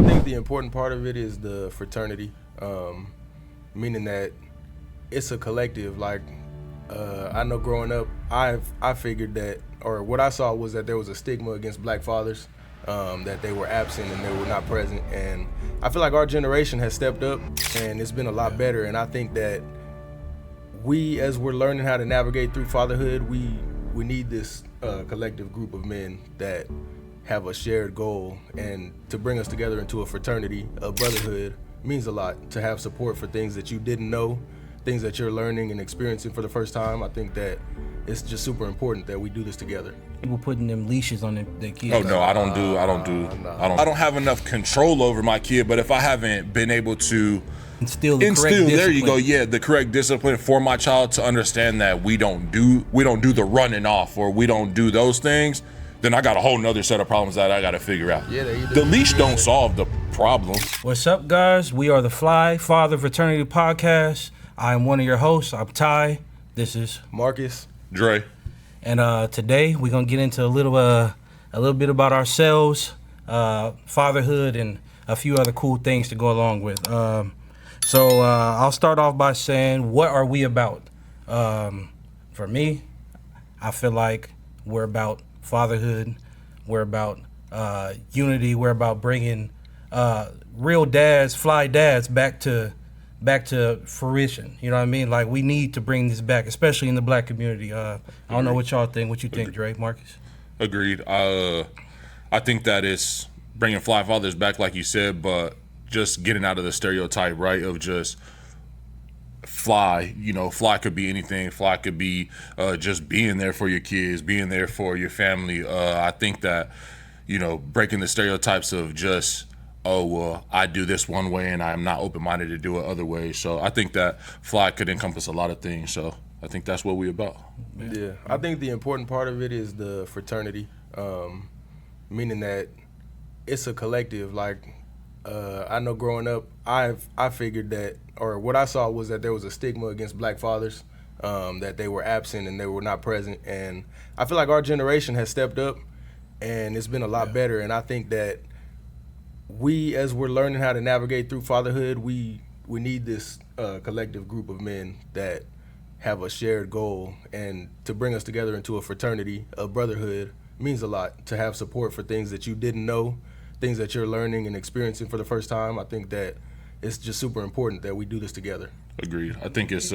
I think the important part of it is the fraternity, meaning that it's a collective. Like, I know growing up, I figured that, or what I saw was that there was a stigma against black fathers, that they were absent and they were not present. And I feel like our generation has stepped up and it's been a lot better. And I think that we, as we're learning how to navigate through fatherhood, we need this collective group of men that have a shared goal, and to bring us together into a fraternity, a brotherhood, means a lot. To have support for things that you didn't know, things that you're learning and experiencing for the first time. I think that it's just super important that we do this together. People putting them leashes on their kids. Oh no, I don't have enough control over my kid, but if I haven't been able to instill the correct discipline. There you go, yeah, the correct discipline for my child to understand that we don't do the running off, or we don't do those things, then I got a whole nother set of problems that I got to figure out. Yeah, the leash don't solve the problem. What's up, guys? We are the Fly Father Fraternity Podcast. I am one of your hosts. I'm Ty. This is Marcus. Dre. And today we're gonna get into a little bit about ourselves, fatherhood, and a few other cool things to go along with. So I'll start off by saying, what are we about? For me, I feel like we're about fatherhood. We're about unity. We're about bringing real dads, fly dads, back to fruition. You know what I mean? Like, we need to bring this back, especially in the black community. I don't know what y'all think. What you think, Dre, Marcus? Agreed. I think that it's bringing fly fathers back, like you said, but just getting out of the stereotype, right, of just fly. You know, fly could be anything. Fly could be just being there for your kids, being there for your family. I think that, you know, breaking the stereotypes of just, oh, well, I do this one way and I'm not open-minded to do it other ways. So I think that fly could encompass a lot of things. So I think that's what we're about. Yeah, I think the important part of it is the fraternity, meaning that it's a collective. Like, I know growing up, I figured that, or what I saw was that there was a stigma against black fathers, that they were absent and they were not present. And I feel like our generation has stepped up and it's been a lot better. And I think that we, as we're learning how to navigate through fatherhood, we need this collective group of men that have a shared goal, and to bring us together into a fraternity, a brotherhood, means a lot. To have support for things that you didn't know, things that you're learning and experiencing for the first time. I think that it's just super important that we do this together. Agreed. I think it's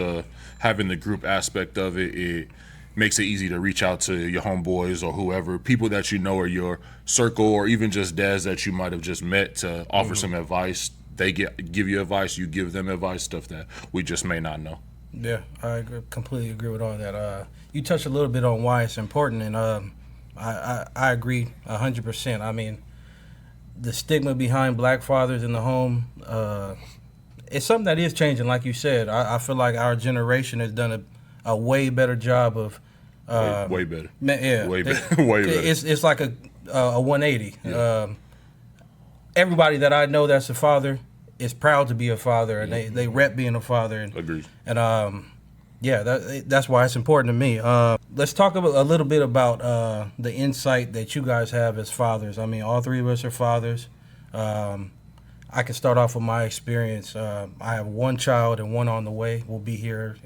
having the group aspect of it. It makes it easy to reach out to your homeboys or whoever, people that you know are your circle, or even just dads that you might have just met, to offer some advice. They give you advice, you give them advice, stuff that we just may not know. Yeah, I completely agree with all that. You touched a little bit on why it's important, and I agree 100%. I mean, the stigma behind black fathers in the home, it's something that is changing, like you said. I feel like our generation has done a way better job of way better. Way better. It's like a 180. Yeah. Everybody that I know that's a father is proud to be a father, and they rep being a father. And, agreed. And that's why it's important to me. Let's talk a little bit about the insight that you guys have as fathers. I mean, all three of us are fathers. I can start off with my experience. I have one child and one on the way. We'll be here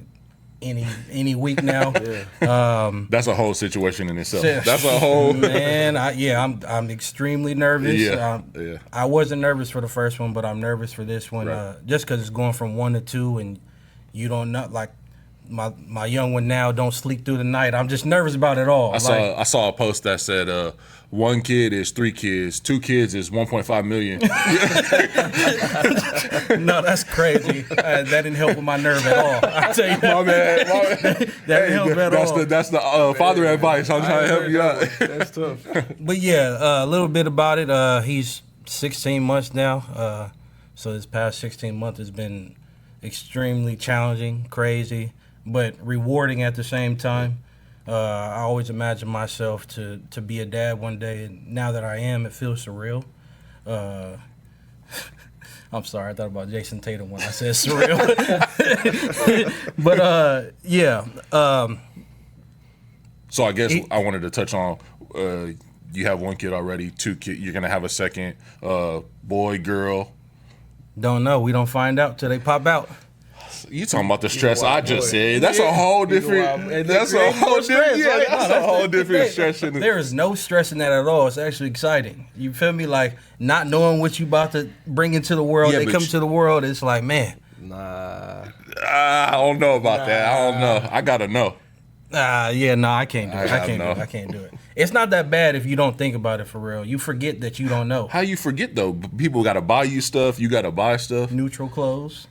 any week now. Yeah. That's a whole situation in itself. That's a whole man. I'm extremely nervous. Yeah. I wasn't nervous for the first one, but I'm nervous for this one, right. Just because it's going from 1 to 2, and you don't know, like my young one now don't sleep through the night. I'm just nervous about it all. I saw a post that said 1 kid is 3 kids, 2 kids is 1.5 million. No, that's crazy. That didn't help with my nerve at all. I tell you that. My man. That didn't help at all. That's the father advice. I'm trying to help you out. That's tough. But yeah, a little bit about it. He's 16 months now. So this past 16 months has been extremely challenging, crazy, but rewarding at the same time. I always imagined myself to be a dad one day, and now that I am, it feels surreal. I'm sorry, I thought about Jason Tatum when I said surreal. But yeah. So I guess I wanted to touch on you have one kid already, two kid. You're gonna have a second, boy, girl. Don't know. We don't find out till they pop out. You talking about the stress I just boy. said? That's a whole different. That's a whole different. Yeah, that's a whole different stress. There is no stress in that at all. It's actually exciting. You feel me? Like not knowing what you about to bring into the world. Yeah, They but come to the world. It's like, man. Nah. I don't know about that. I don't know. I gotta know. Yeah, no, I can't do it. I I can't do it. It's not that bad if you don't think about it for real. You forget that you don't know. How you forget though? People gotta buy you stuff. You gotta buy stuff. Neutral clothes.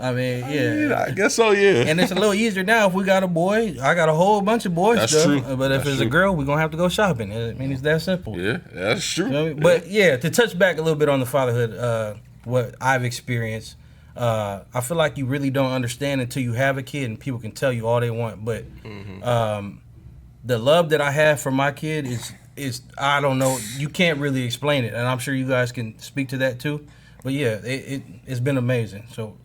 I mean, yeah. I guess so. Yeah. And it's a little easier now if we got a boy. I got a whole bunch of boys That's stuff. true. But if That's it's true. a girl, we're gonna have to go shopping. I mean, it's that simple. Yeah, that's true. You know what I mean? But yeah, to touch back a little bit on the fatherhood, what I've experienced, I feel like you really don't understand until you have a kid, and people can tell you all they want. But the love that I have for my kid is I don't know, you can't really explain it, and I'm sure you guys can speak to that too. But yeah, it's been amazing. So,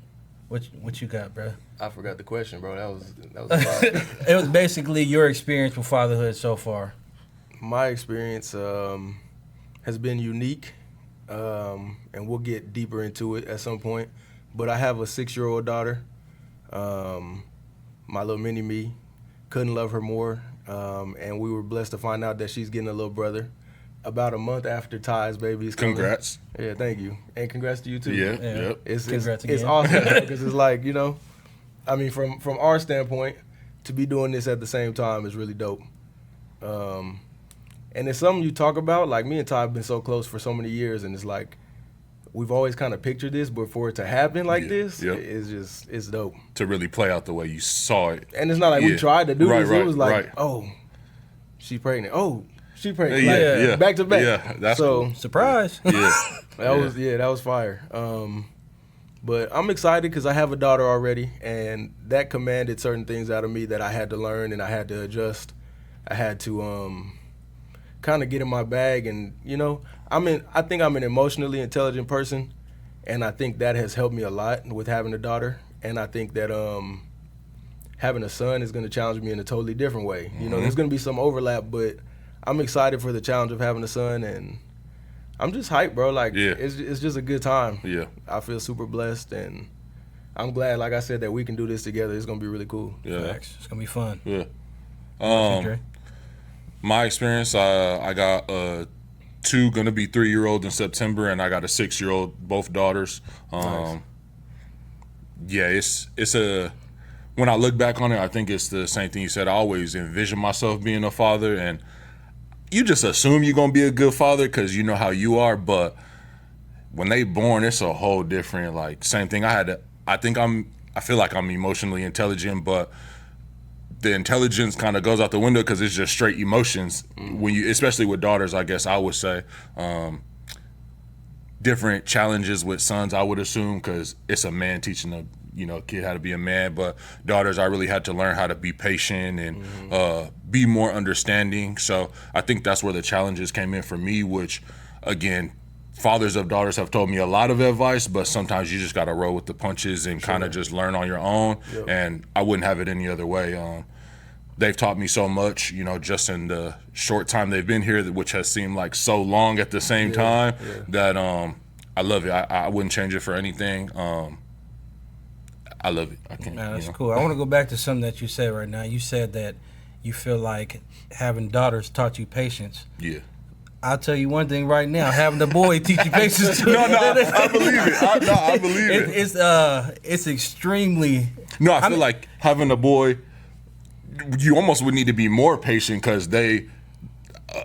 what you got, bro? I forgot the question, bro. That was a lot. It was basically your experience with fatherhood so far. My experience has been unique, and we'll get deeper into it at some point. But I have a 6-year-old daughter, my little mini me. Couldn't love her more, and we were blessed to find out that she's getting a little brother about a month after Ty's baby's coming. Congrats. Yeah, thank you, and congrats to you too. Yeah. Yeah. Yep. It's Congrats it's again. awesome because it's like, you know, I mean, from our standpoint, to be doing this at the same time is really dope. And it's something you talk about. Like me and Ty have been so close for so many years, and it's like we've always kind of pictured this, but for it to happen like this, yeah. it's dope. To really play out the way you saw it. And it's not like we Yeah. tried to do Right, this. right, It was like, right. oh, she's pregnant. Oh, she pregnant. Yeah, Like, yeah. back to back. Yeah, that's so cool. Surprise. Yeah. that was fire. But I'm excited because I have a daughter already, and that commanded certain things out of me that I had to learn and I had to adjust. I had to kind of get in my bag, and you know, I think I'm an emotionally intelligent person, and I think that has helped me a lot with having a daughter. And I think that having a son is going to challenge me in a totally different way. You know, there's going to be some overlap, but I'm excited for the challenge of having a son, and I'm just hyped, bro. Like, Yeah. it's just a good time. Yeah. I feel super blessed, and I'm glad, like I said, that we can do this together. It's gonna be really cool. Yeah. Facts. It's gonna be fun. Yeah. Dre? My experience, I got 2 gonna be 3-year-old in September, and I got a 6-year-old, both daughters. Nice. Yeah, it's a. When I look back on it, I think it's the same thing you said. I always envision myself being a father, and you just assume you're gonna be a good father because you know how you are. But when they born, it's a whole different, like, same thing. I feel like I'm emotionally intelligent, but the intelligence kind of goes out the window because it's just straight emotions. When you, especially with daughters, I guess I would say, different challenges with sons, I would assume, because it's a man teaching a kid how to be a man. But daughters, I really had to learn how to be patient and be more understanding. So I think that's where the challenges came in for me, which, again, fathers of daughters have told me a lot of advice, but sometimes you just got to roll with the punches and kind of just learn on your own. Yep. And I wouldn't have it any other way. They've taught me so much, just in the short time they've been here, which has seemed like so long at the same time, that I love it. I wouldn't change it for anything. I love it. I can't. Nah, that's cool. I want to go back to something that you said right now. You said that you feel like having daughters taught you patience. Yeah. I'll tell you one thing right now: having a boy teach you patience too. No, I believe it. I believe it. It's extremely. No, I feel like having a boy, you almost would need to be more patient because they,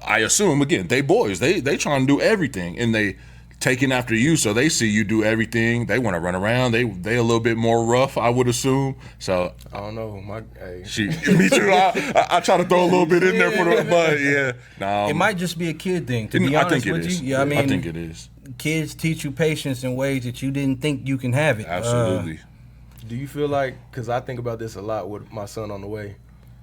I assume, again, they boys. They trying to do everything, and they taking after you, so they see you do everything. They want to run around. They a little bit more rough, I would assume. So I don't know. me too. I try to throw a little bit in there for the, but yeah. No, It might just be a kid thing, to be honest I think it with is. you. Yeah, I mean, I think it is. kids teach you patience in ways that you didn't think you can have it. Absolutely. Do you feel like, because I think about this a lot with my son on the way,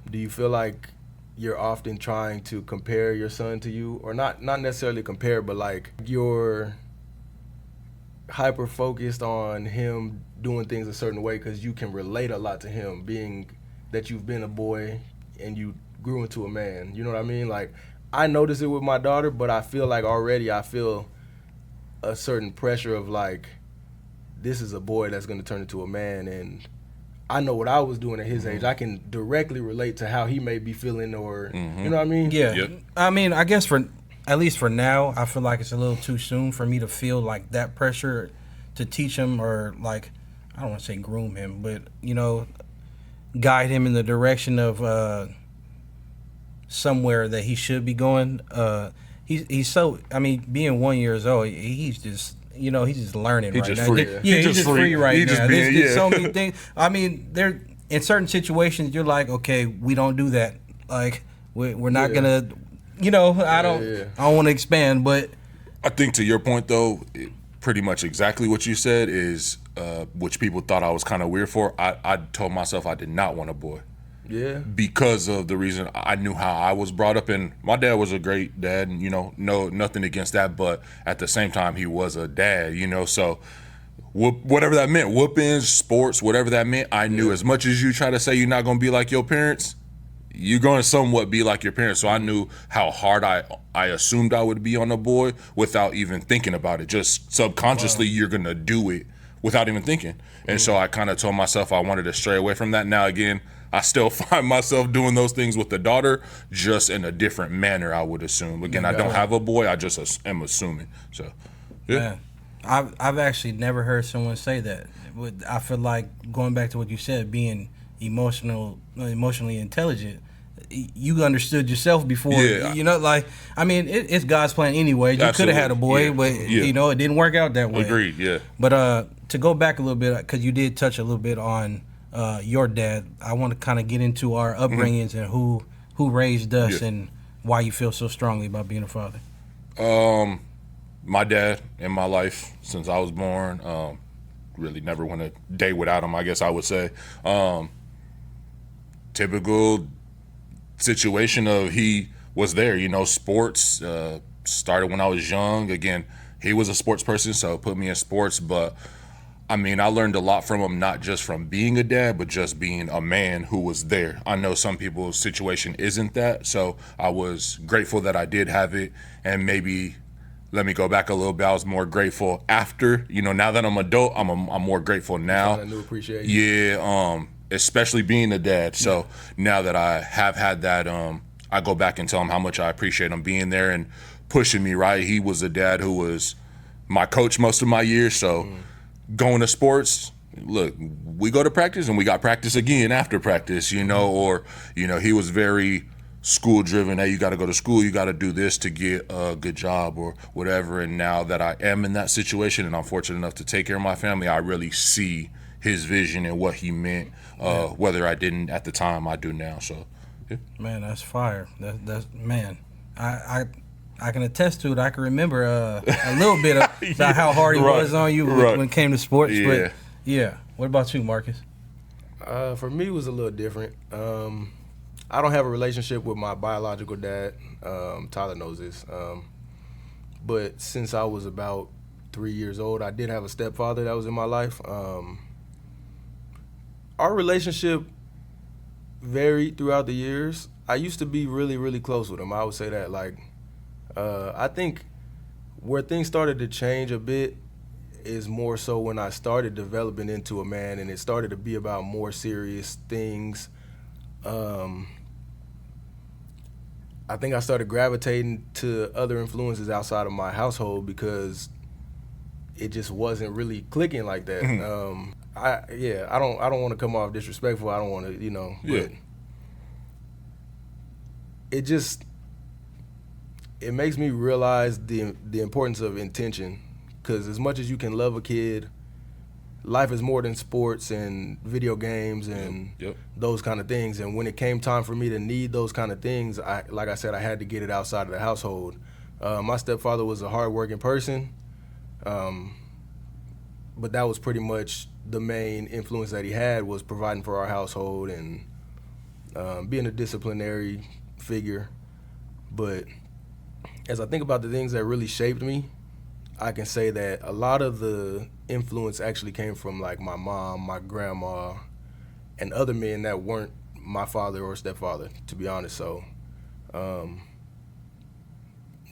do you feel like you're often trying to compare your son to you, or not necessarily compare, but like you're hyper focused on him doing things a certain way because you can relate a lot to him, being that you've been a boy and you grew into a man? You know what I mean? Like, I notice it with my daughter, but I feel like already I feel a certain pressure of like, this is a boy that's going to turn into a man, and I know what I was doing at his age. I can directly relate to how he may be feeling, or you know what I mean? Yeah. Yep. I mean, I guess at least for now, I feel like it's a little too soon for me to feel like that pressure to teach him, or like, I don't want to say groom him, but guide him in the direction of somewhere that he should be going. He's so, I mean, being 1 year old, he's just he's just learning right just now. free. Yeah, He he's just just free free. right He now. just being- There's yeah. so many things. I mean, there in certain situations you're like, okay, we don't do that. Like we're not gonna, I don't want to expand, but I think to your point though, pretty much exactly what you said is, which people thought I was kind of weird for. I told myself I did not want a boy. Yeah. Because of the reason I knew how I was brought up, and my dad was a great dad, and no, nothing against that, but at the same time he was a dad, so whatever that meant, whoopings, sports, whatever that meant, I knew as much as you try to say you're not going to be like your parents, you're going to somewhat be like your parents. So I knew how hard I assumed I would be on a boy without even thinking about it. Just subconsciously, you're going to do it without even thinking. And so I kind of told myself I wanted to stray away from that. Now, again, I still find myself doing those things with the daughter, just in a different manner, I would assume. Again, I don't have a boy. I just am assuming. So, yeah. Man, I've actually never heard someone say that. I feel like, going back to what you said, being emotionally intelligent, you understood yourself before. Yeah. I mean, it's God's plan anyway. You could have had a boy, but it didn't work out that way. Agreed. Yeah. But to go back a little bit, because you did touch a little bit on your dad, I want to kind of get into our upbringings and who raised us and why you feel so strongly about being a father. My dad in my life since I was born, really never went a day without him, I guess I would say. Typical situation of he was there, sports, started when I was young. Again, he was a sports person, so put me in sports, but I mean, I learned a lot from him, not just from being a dad, but just being a man who was there. I know some people's situation isn't that, so I was grateful that I did have it. And maybe, let me go back a little bit, I was more grateful after. Now that I'm adult, I'm more grateful now. New appreciation. Yeah, especially being a dad. So now that I have had that, I go back and tell him how much I appreciate him being there and pushing me, right? He was a dad who was my coach most of my years, so going to sports, look, we go to practice and we got practice again after practice, or, he was very school driven. Hey, you got to go to school, you got to do this to get a good job or whatever. And now that I am in that situation and I'm fortunate enough to take care of my family, I really see his vision and what he meant, whether I didn't at the time, I do now. So, yeah. Man, that's fire. That's man. I can attest to it. I can remember a little bit about how hard he was on you when it came to sports. Yeah. But yeah, what about you, Marcus? For me, it was a little different. I don't have a relationship with my biological dad. Tyler knows this. But since I was about 3 years old, I did have a stepfather that was in my life. Our relationship varied throughout the years. I used to be really, really close with him. I would say that. I think where things started to change a bit is more so when I started developing into a man and it started to be about more serious things. I think I started gravitating to other influences outside of my household because it just wasn't really clicking like that. I don't want to come off disrespectful. I don't want to, but it makes me realize the importance of intention, because as much as you can love a kid, life is more than sports and video games and those kind of things. And when it came time for me to need those kind of things, like I said, I had to get it outside of the household. My stepfather was a hardworking person, but that was pretty much the main influence that he had, was providing for our household and being a disciplinary figure. But as I think about the things that really shaped me, I can say that a lot of the influence actually came from like my mom, my grandma, and other men that weren't my father or stepfather, to be honest. So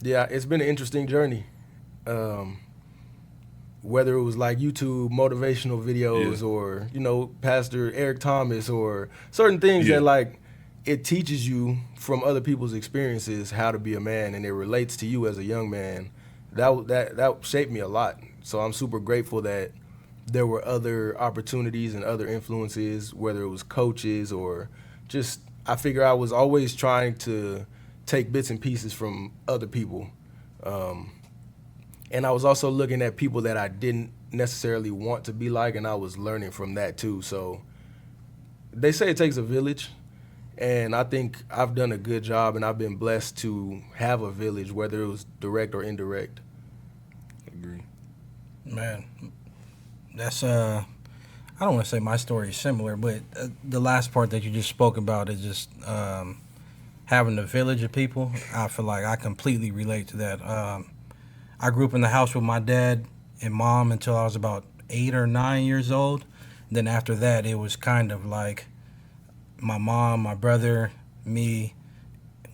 Yeah, it's been an interesting journey. Um, whether it was like YouTube motivational videos Yeah. or, Pastor Eric Thomas or certain things Yeah. that like it teaches you from other people's experiences how to be a man and it relates to you as a young man. That shaped me a lot. So I'm super grateful that there were other opportunities and other influences, whether it was coaches or just I figure I was always trying to take bits and pieces from other people. And I was also looking at people that I didn't necessarily want to be like, and I was learning from that too. So they say it takes a village, and I think I've done a good job, and I've been blessed to have a village, whether it was direct or indirect. Agree. Man, that's I don't want to say my story is similar, but the last part that you just spoke about is just having a village of people. I feel like I completely relate to that. I grew up in the house with my dad and mom until I was about 8 or 9 years old. Then after that, it was kind of like my mom, my brother, me.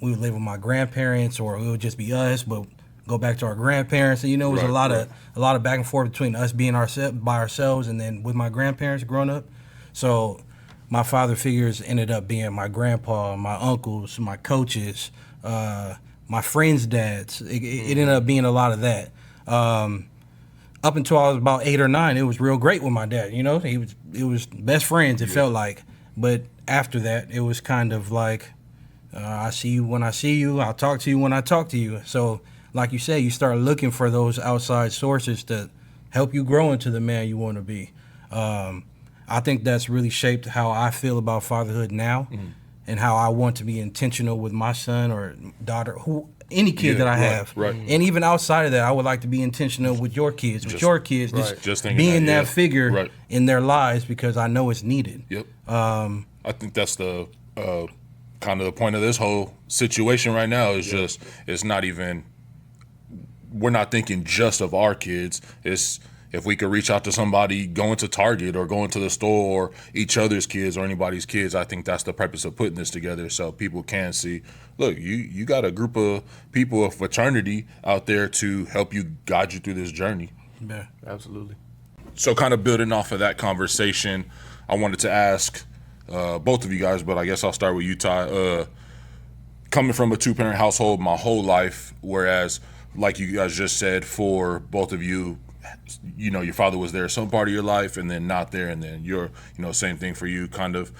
We would live with my grandparents, or it would just be us, but go back to our grandparents. And, it was Right, a lot of back and forth between us being by ourselves and then with my grandparents growing up. So my father figures ended up being my grandpa, my uncles, my coaches, my friends' dads. It ended up being a lot of that. Up until I was about 8 or 9, it was real great with my dad. It was best friends. It felt like, but after that, it was kind of like, I see you when I see you. I'll talk to you when I talk to you. So, like you say, you start looking for those outside sources to help you grow into the man you want to be. I think that's really shaped how I feel about fatherhood now, and how I want to be intentional with my son or daughter, any kid that I have. Right. And even outside of that, I would like to be intentional with your kids, Just thinking being that yeah. figure Right. in their lives because I know it's needed. Yep. I think that's the kind of the point of this whole situation right now is just it's not even we're not thinking just of our kids. It's if we could reach out to somebody going to Target or going to the store or each other's kids or anybody's kids, I think that's the purpose of putting this together so people can see, look, you got a group of people, a fraternity out there to help you guide you through this journey. Yeah. Absolutely. So kind of building off of that conversation, I wanted to ask both of you guys, but I guess I'll start with you, Ty. Coming from a two-parent household my whole life, whereas like you guys just said, for both of you, your father was there some part of your life and then not there, and then you're, same thing for you, kind of.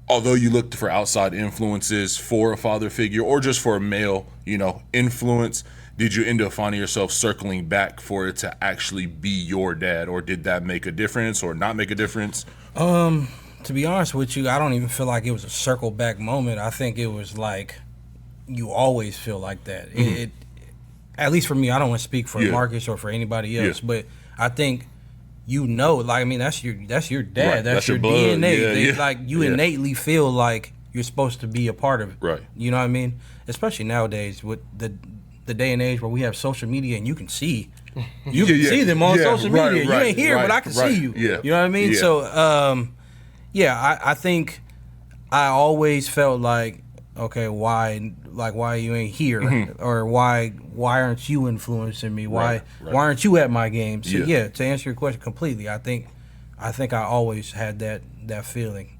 Although you looked for outside influences for a father figure or just for a male, influence, did you end up finding yourself circling back for it to actually be your dad, or did that make a difference or not make a difference? To be honest with you, I don't even feel like it was a circle back moment. I think it was like you always feel like that. It at least for me, I don't want to speak for Marcus or for anybody else, but I think that's your dad. Right. That's your blood. DNA. Like you innately feel like you're supposed to be a part of it. Right. You know what I mean? Especially nowadays with the day and age where we have social media and you can see see them on social media. You ain't here, but I can see you. Yeah. You know what I mean? Yeah. So I think I always felt like, okay, why you ain't here, or why aren't you influencing me? Why aren't you at my game? So to answer your question completely, I think I always had that feeling.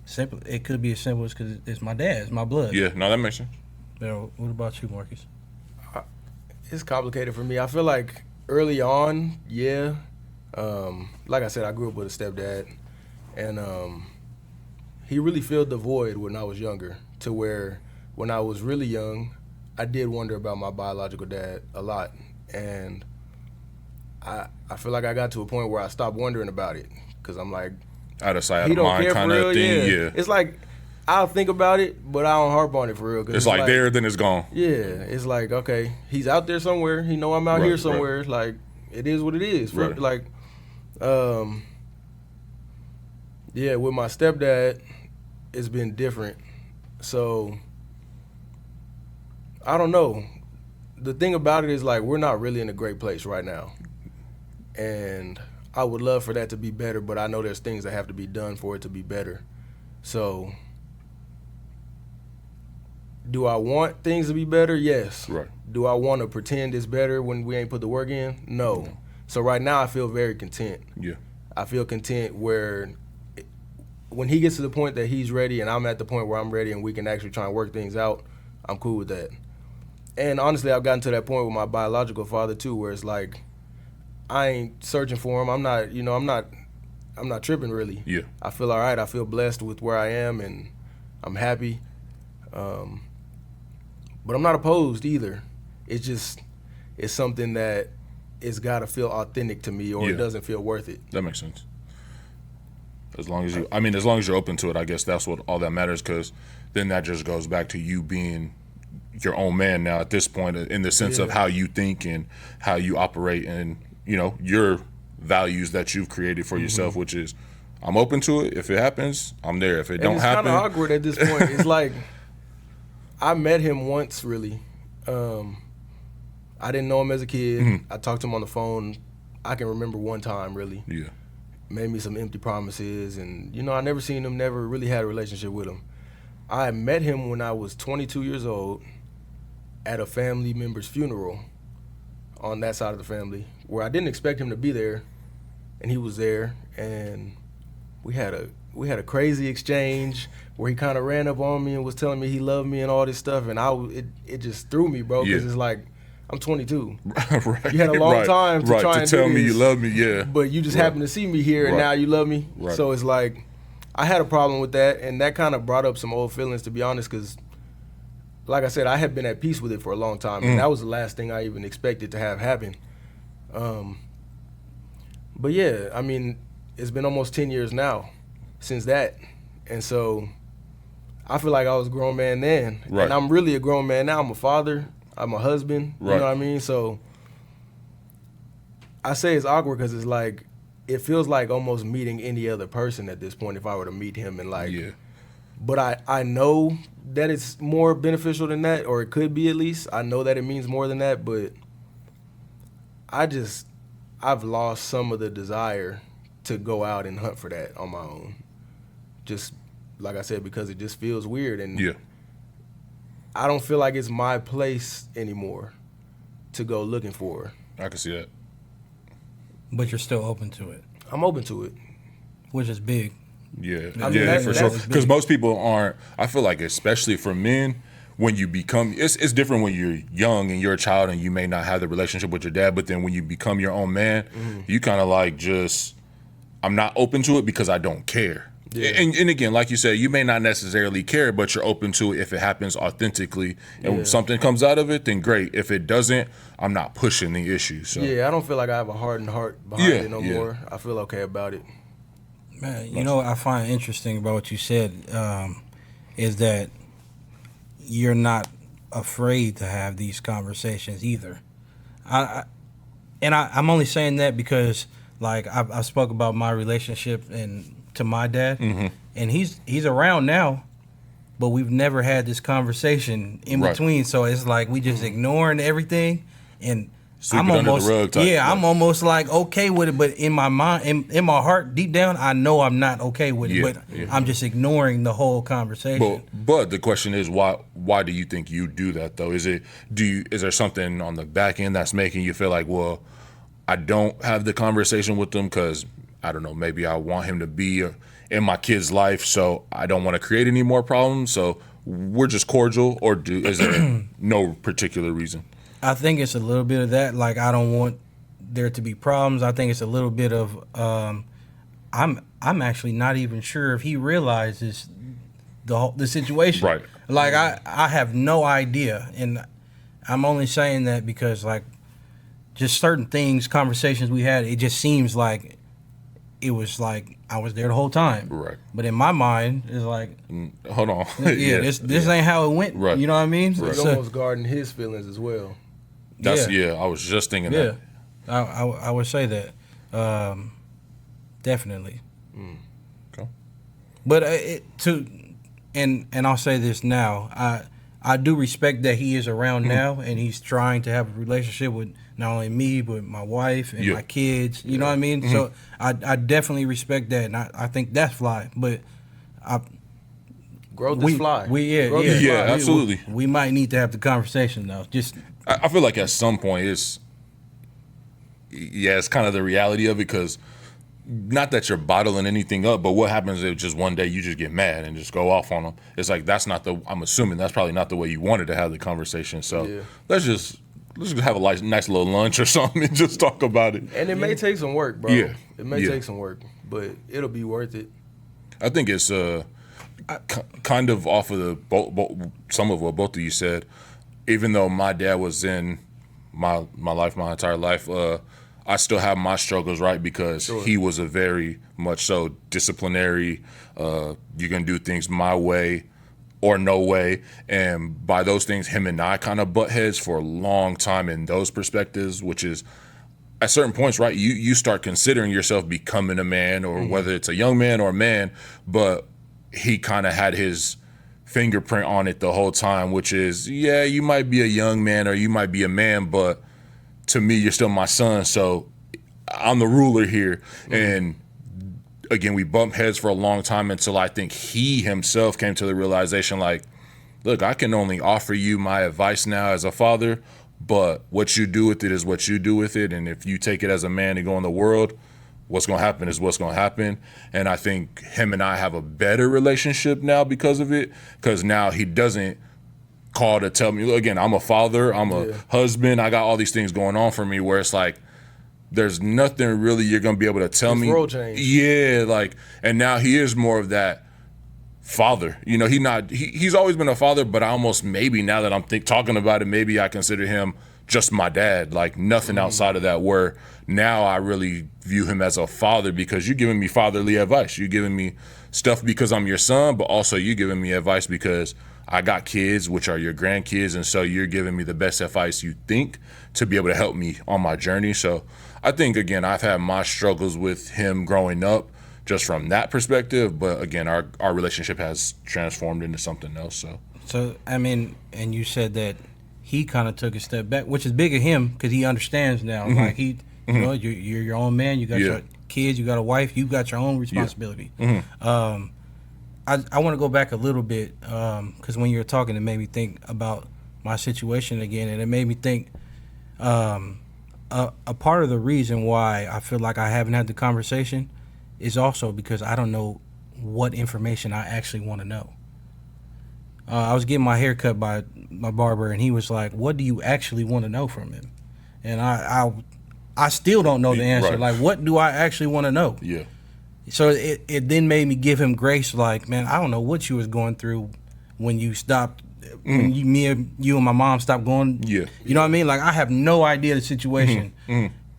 Simple. It could be as simple as because it's my dad, it's my blood. Yeah, no, that makes sense. What about you, Marcus? It's complicated for me. I feel like early on, like I said, I grew up with a stepdad, and he really filled the void when I was younger, to where when I was really young, I did wonder about my biological dad a lot. And I feel like I got to a point where I stopped wondering about it, because I'm like, Out of sight, out he of don't mind care kind for of real. thing. Yeah. It's like, I'll think about it, but I don't harp on it for real. 'Cause It's like there, then it's gone. Yeah, it's like, okay, he's out there somewhere. He know I'm out Right, here somewhere. It's like, it is what it is. Right. Like, with my stepdad, it's been different. So, I don't know. The thing about it is, like, we're not really in a great place right now. And I would love for that to be better, but I know there's things that have to be done for it to be better. So, Do I want things to be better? Yes. Right. Do I want to pretend it's better when we ain't put the work in? No. So right now I feel very content. Yeah. I feel content where when he gets to the point that he's ready and I'm at the point where I'm ready and we can actually try and work things out, I'm cool with that. And honestly, I've gotten to that point with my biological father too, where it's like I ain't searching for him. I'm not tripping really. Yeah. I feel all right. I feel blessed with where I am and I'm happy. But I'm not opposed either. It's something that it's got to feel authentic to me or it doesn't feel worth it. That makes sense. As long as you're open to it, I guess that's what all that matters, because then that just goes back to you being your own man now at this point, in the sense of how you think and how you operate and, your values that you've created for yourself, which is, I'm open to it. If it happens, I'm there. If it don't happen. It's kind of awkward at this point. It's like, I met him once, really. I didn't know him as a kid. I talked to him on the phone. I can remember one time, really. Yeah. Made me some empty promises, and I never seen him, never really had a relationship with him. I met him when I was 22 years old at a family member's funeral on that side of the family, where I didn't expect him to be there, and he was there, and we had a crazy exchange where he kind of ran up on me and was telling me he loved me and all this stuff, and it just threw me, bro, because it's like, I'm 22. Right. You had a long time to try and tell do me this, you love me, yeah. but you just happened to see me here, and now you love me. Right. So it's like, I had a problem with that, and that kind of brought up some old feelings, to be honest, because, like I said, I had been at peace with it for a long time, and that was the last thing I even expected to have happen. But yeah, I mean, it's been almost 10 years now since that, and so I feel like I was a grown man then, and I'm really a grown man now. I'm a father. I'm a husband, you know what I mean? So I say it's awkward because it's like, it feels like almost meeting any other person at this point if I were to meet him and like, but I know that it's more beneficial than that, or it could be at least. I know that it means more than that, but I've lost some of the desire to go out and hunt for that on my own. Just like I said, because it just feels weird and I don't feel like it's my place anymore to go looking for. I can see that. But you're still open to it. I'm open to it. Which is big. Yeah, I mean, for sure. Because most people aren't. I feel like, especially for men, when you become, it's different when you're young and you're a child and you may not have the relationship with your dad. But then when you become your own man, you kind of like I'm not open to it because I don't care. Yeah. And again, like you said, you may not necessarily care, but you're open to it if it happens authentically. And when something comes out of it, then great. If it doesn't, I'm not pushing the issue. So yeah, I don't feel like I have a hardened heart behind it no more. I feel okay about it. Man, you know what I find interesting about what you said is that you're not afraid to have these conversations either. I'm only saying that because, like, I spoke about my relationship to my dad, and he's around now, but we've never had this conversation in between. So it's like we just ignoring everything, and I'm almost I'm almost like okay with it, but in my mind, in my heart, deep down, I know I'm not okay with it. But I'm just ignoring the whole conversation. But the question is, why do you think you do that though? Is there something on the back end that's making you feel like, well, I don't have the conversation with them because I don't know, maybe I want him to be in my kid's life, so I don't want to create any more problems. So we're just cordial, or is there no particular reason? I think it's a little bit of that. Like, I don't want there to be problems. I think it's a little bit of I'm actually not even sure if he realizes the situation. Right. Like, I have no idea, and I'm only saying that because, like, just certain things, conversations we had, it just seems like it was like I was there the whole time. Right. But in my mind, it's like, hold on. This ain't how it went. Right. You know what I mean? He's almost guarding his feelings as well. I was just thinking that. I would say that. Definitely. Okay. But and I'll say this now. I do respect that he is around now and he's trying to have a relationship with not only me but my wife and my kids. You know what I mean? So I definitely respect that, and I think that's fly. But Growth is fly. Growth is Yeah, fly. absolutely. We might need to have the conversation though. Just I feel like at some point it's kind of the reality of it, because not that you're bottling anything up, but what happens if just one day you just get mad and just go off on them? It's like I'm assuming that's probably not the way you wanted to have the conversation. So let's just have a nice little lunch or something and just talk about it. And it may take some work, bro. Yeah. It may take some work, but it'll be worth it. I think it's kind of off of the some of what both of you said. Even though my dad was in my life, my entire life, I still have my struggles, right? Because he was a very much so disciplinary. You can do things my way or no way, and by those things, him and I kind of butt heads for a long time in those perspectives, which is at certain points, right? You start considering yourself becoming a man, or whether it's a young man or a man, but he kind of had his fingerprint on it the whole time, which is, yeah, you might be a young man or you might be a man, but to me, you're still my son, so I'm the ruler here. And again, we bumped heads for a long time until I think he himself came to the realization, like, look, I can only offer you my advice now as a father, but what you do with it is what you do with it. And if you take it as a man to go in the world, what's going to happen is what's going to happen. And I think him and I have a better relationship now because of it, because now he doesn't call to tell me, again, I'm a father, I'm a husband, I got all these things going on for me, where it's like, there's nothing really you're going to be able to tell me. Role change. Yeah, like, and now he is more of that father. You know, he's always been a father, but I almost, maybe now that I'm talking about it, maybe I consider him just my dad, like nothing outside of that, where now I really view him as a father, because you're giving me fatherly advice. You're giving me stuff because I'm your son, but also you giving me advice because I got kids, which are your grandkids, and so you're giving me the best advice you think to be able to help me on my journey. So I think, again, I've had my struggles with him growing up just from that perspective, but again, our relationship has transformed into something else. So I mean, and you said that he kind of took a step back, which is big of him, because he understands now. Like you know, you're your own man. You got your kids. You got a wife. You got your own responsibility. I want to go back a little bit, because when you were talking, it made me think about my situation again, and it made me think a part of the reason why I feel like I haven't had the conversation is also because I don't know what information I actually want to know. I was getting my hair cut by my barber, and he was like, "What do you actually want to know from him?" And I still don't know the answer. Right. Like, what do I actually want to know? Yeah. So it then made me give him grace. Like, man, I don't know what you was going through when you stopped. When you and my mom stopped going. Yeah. You know what I mean? Like, I have no idea the situation.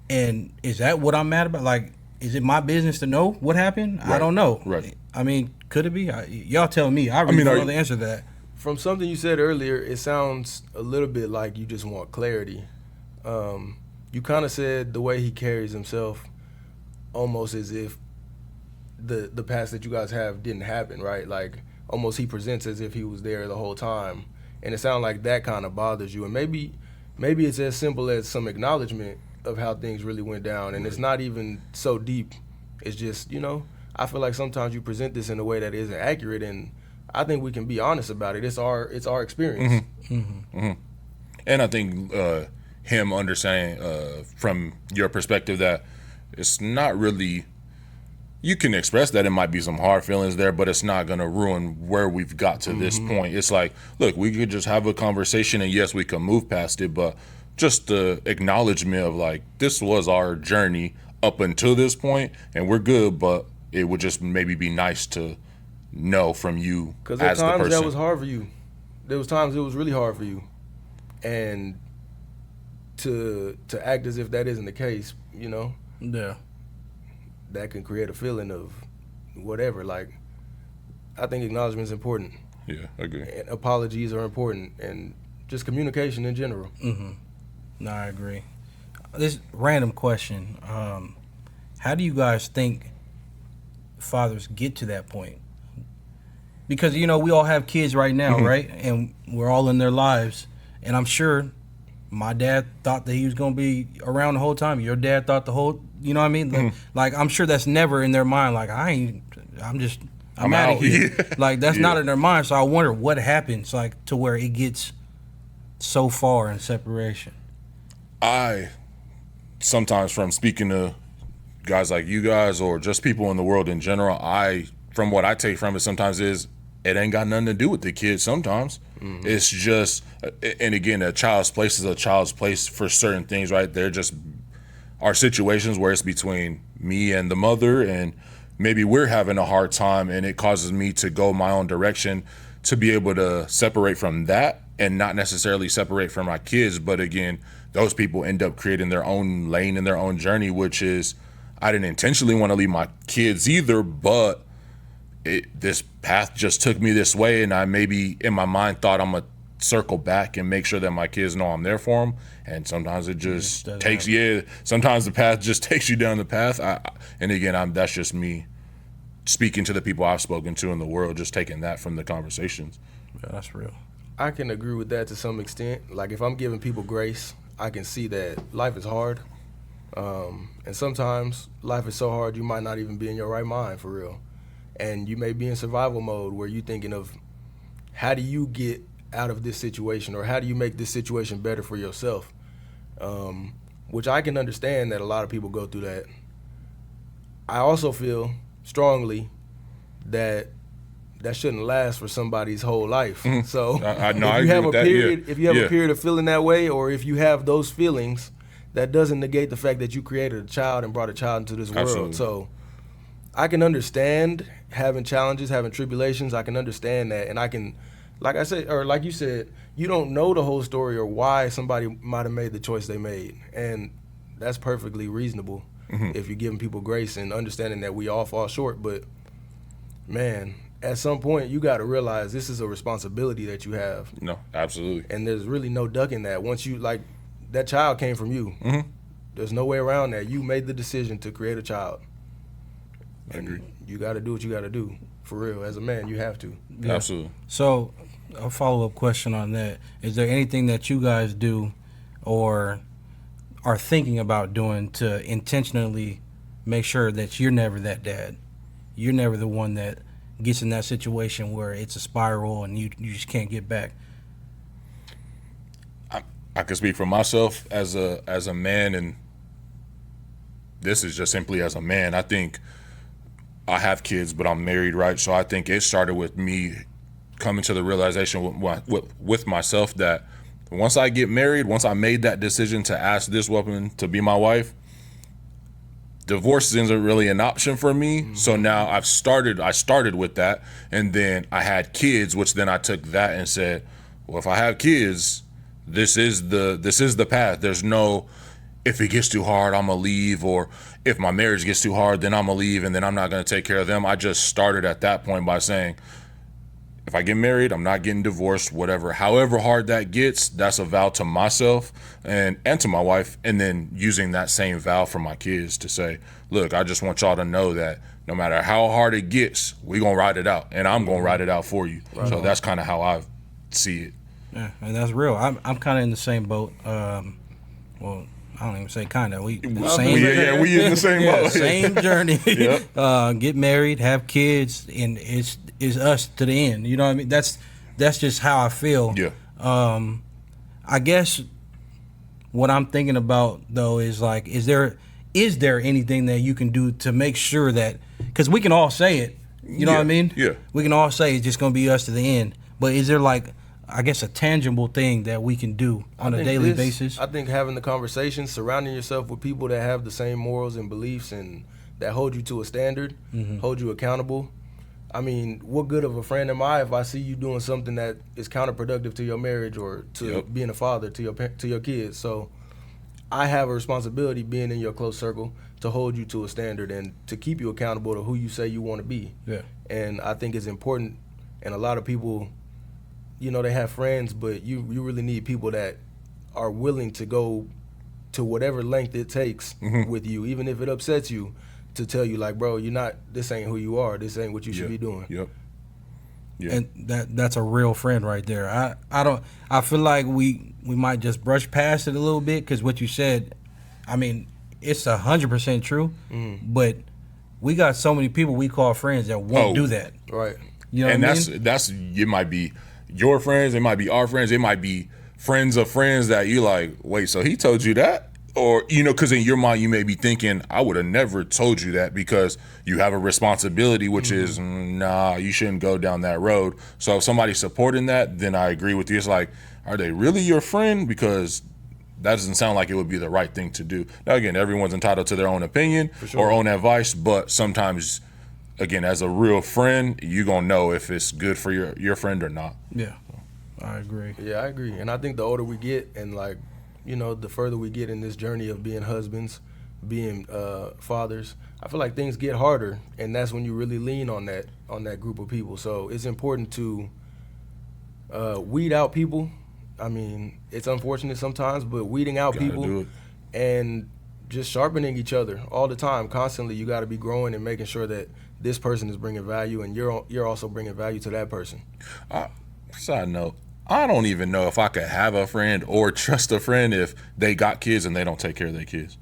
And is that what I'm mad about? Like, is it my business to know what happened? Right. I don't know. Right. I mean, could it be? Y'all tell me. I really don't know the answer to that. From something you said earlier, it sounds a little bit like you just want clarity. You kind of said the way he carries himself, almost as if the past that you guys have didn't happen, right? Like, almost he presents as if he was there the whole time, and it sounds like that kind of bothers you. And maybe it's as simple as some acknowledgement of how things really went down, and it's not even so deep. It's just, you know, I feel like sometimes you present this in a way that isn't accurate, and I think we can be honest about it. It's our experience. And I think him understanding from your perspective that it's not really, you can express that it might be some hard feelings there, but it's not going to ruin where we've got to this point. It's like, look, we could just have a conversation, and yes, we can move past it, but just the acknowledgement of, like, this was our journey up until this point, and we're good, but it would just maybe be nice to know from you as the person. Because at times that was hard for you. There was times it was really hard for you. And to act as if that isn't the case, you know? Yeah. That can create a feeling of whatever. Like, I think acknowledgement is important. Yeah, I agree. And apologies are important, and just communication in general. No, I agree. This random question: how do you guys think fathers get to that point? Because, you know, we all have kids right now, right? And we're all in their lives, and I'm sure my dad thought that he was going to be around the whole time. Your dad thought the whole, you know what I mean? Like, I'm sure that's never in their mind. Like, I'm just I'm out of here. Yeah. Like, that's not in their mind. So I wonder what happens, like, to where it gets so far in separation. I sometimes, from speaking to guys like you guys or just people in the world in general, from what I take from it sometimes is it ain't got nothing to do with the kids sometimes. It's just, and again, a child's place is a child's place for certain things, right? They're just are situations where it's between me and the mother, and maybe we're having a hard time and it causes me to go my own direction to be able to separate from that and not necessarily separate from my kids. But again, those people end up creating their own lane and their own journey, which is, I didn't intentionally want to leave my kids either, but this path just took me this way, and I maybe in my mind thought I'm gonna circle back and make sure that my kids know I'm there for them. And sometimes it just takes, sometimes the path just takes you down the path. And again, that's just me speaking to the people I've spoken to in the world, just taking that from the conversations. Yeah, that's real. I can agree with that to some extent. Like, if I'm giving people grace, I can see that life is hard. And sometimes life is so hard you might not even be in your right mind for real. And you may be in survival mode where you're thinking of how do you get out of this situation, or how do you make this situation better for yourself? Which I can understand that a lot of people go through that. I also feel strongly that shouldn't last for somebody's whole life. So if you have a period of feeling that way, or if you have those feelings, that doesn't negate the fact that you created a child and brought a child into this world. Absolutely. So I can understand having challenges, having tribulations. I can understand that, and I can, like I said, or like you said, you don't know the whole story or why somebody might have made the choice they made, and that's perfectly reasonable if you're giving people grace and understanding that we all fall short. But man, at some point you got to realize this is a responsibility that you have. No, absolutely. And there's really no ducking that. Once you, like, that child came from you. There's no way around that. You made the decision to create a child. I agree. You got to do what you got to do. For real, as a man, you have to. Yeah. Absolutely. So, a follow-up question on that. Is there anything that you guys do or are thinking about doing to intentionally make sure that you're never that dad? You're never the one that gets in that situation where it's a spiral and you just can't get back. I can speak for myself as a man, and this is just simply as a man. I think I have kids, but I'm married, right? So I think it started with me coming to the realization with myself that once I get married, once I made that decision to ask this woman to be my wife, divorce isn't really an option for me. So now I started with that, and then I had kids, which then I took that and said, well, if I have kids, this is the path. There's no, if it gets too hard, I'm gonna leave, or if my marriage gets too hard, then I'm gonna leave, and then I'm not gonna take care of them. I just started at that point by saying, if I get married, I'm not getting divorced, whatever. However hard that gets, that's a vow to myself and to my wife, and then using that same vow for my kids to say, look, I just want y'all to know that no matter how hard it gets, we gonna ride it out, and I'm gonna ride it out for you. Right. So that's kind of how I see it. Yeah, and that's real. I'm kind of in the same boat. Well, I don't even say kind of. We in the same boat. Same journey. Yep. Get married, have kids, and it's us to the end. You know what I mean? That's just how I feel. Yeah. I guess what I'm thinking about though is like, is there anything that you can do to make sure that, because we can all say it. You know what I mean? Yeah. We can all say it's just gonna be us to the end. But is there, like, I guess, a tangible thing that we can do on a daily basis? I think having the conversations, surrounding yourself with people that have the same morals and beliefs and that hold you to a standard, hold you accountable. I mean, what good of a friend am I if I see you doing something that is counterproductive to your marriage or to being a father to your kids? So I have a responsibility, being in your close circle, to hold you to a standard and to keep you accountable to who you say you want to be. Yeah. And I think it's important, and a lot of people, you know, they have friends, but you really need people that are willing to go to whatever length it takes with you, even if it upsets you, to tell you, like, bro, this ain't who you are. This ain't what you should be doing. Yep. Yeah. And that's a real friend right there. I feel like we might just brush past it a little bit, because what you said, I mean, it's 100% true, but we got so many people we call friends that won't do that. Right. You know And what I mean? that's it might be your friends, it might be our friends, it might be friends of friends that you like, wait, so he told you that? Or, because in your mind you may be thinking, I would have never told you that because you have a responsibility, which is, nah, you shouldn't go down that road. So if somebody's supporting that, then I agree with you. It's like, are they really your friend? Because that doesn't sound like it would be the right thing to do. Now, again, everyone's entitled to their own opinion or own advice, but sometimes, again, as a real friend, you're going to know if it's good for your friend or not. Yeah, I agree. Yeah, I agree. And I think the older we get and, like, the further we get in this journey of being husbands, being fathers, I feel like things get harder, and that's when you really lean on that group of people. So it's important to weed out people. I mean, it's unfortunate sometimes, but weeding out Gotta do people it. and just sharpening each other all the time, constantly. You got to be growing and making sure that this person is bringing value, and you're also bringing value to that person. Side note, I don't even know if I could have a friend or trust a friend if they got kids and they don't take care of their kids.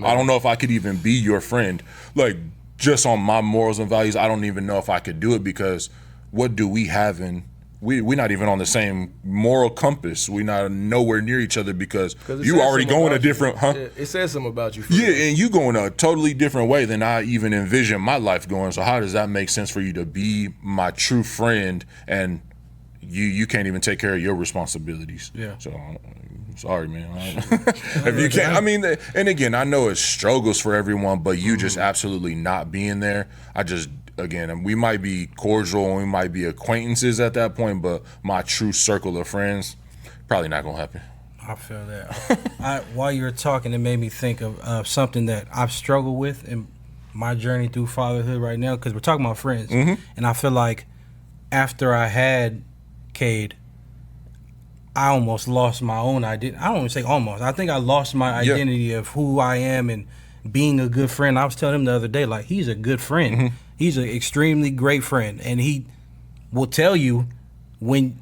I don't know if I could even be your friend. Like, just on my morals and values, I don't even know if I could do it because what do we have in... We're not even on the same moral compass. We're not nowhere near each other because you already going a different... It says something about you. Yeah, and you going a totally different way than I even envision my life going. So how does that make sense for you to be my true friend and you can't even take care of your responsibilities? Yeah. So sorry, man. If you can't, I mean, and again, I know it's struggles for everyone, but you just absolutely not being there. Again, we might be cordial and we might be acquaintances at that point, but my true circle of friends, probably not gonna happen. I feel that. While you were talking, it made me think of something that I've struggled with in my journey through fatherhood right now, because we're talking about friends. And I feel like after I had Cade, I almost lost my own identity. I don't even say almost. I think I lost my identity of who I am and being a good friend. I was telling him the other day, like, he's a good friend. He's an extremely great friend, and he will tell you when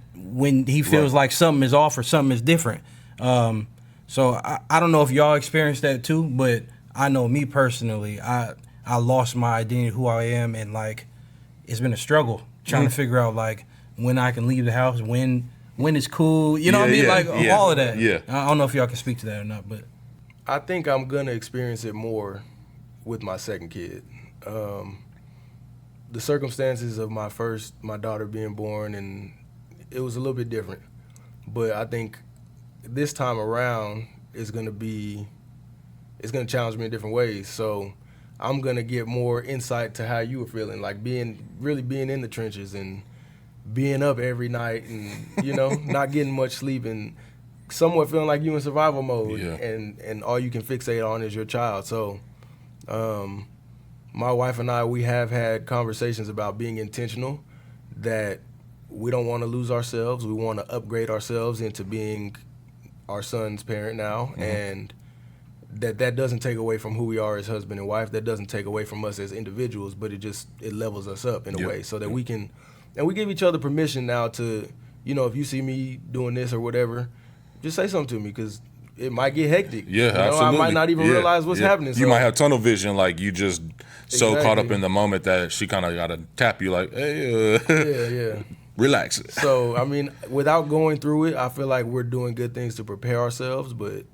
he feels like something is off or something is different. So I don't know if y'all experienced that too, but I know me personally, I lost my identity, who I am, and like it's been a struggle trying to figure out like when I can leave the house, when it's cool, you know what I mean, like all of that. Yeah. I don't know if y'all can speak to that or not, but I think I'm gonna experience it more with my second kid. The circumstances of my daughter being born, and it was a little bit different. But I think this time around it's gonna challenge me in different ways. So I'm gonna get more insight to how you were feeling, like really being in the trenches and being up every night and, not getting much sleep and somewhat feeling like you in survival mode and all you can fixate on is your child. So my wife and I, we have had conversations about being intentional, that we don't want to lose ourselves. We want to upgrade ourselves into being our son's parent now, and that doesn't take away from who we are as husband and wife. That doesn't take away from us as individuals, but it levels us up in a way so that we can, and we give each other permission now to, if you see me doing this or whatever, just say something to me, because it might get hectic. Yeah, absolutely. I might not even realize what's happening. You might have tunnel vision, like you just so caught up in the moment that she kind of got to tap you like, hey, relax. So, I mean, without going through it, I feel like we're doing good things to prepare ourselves, but,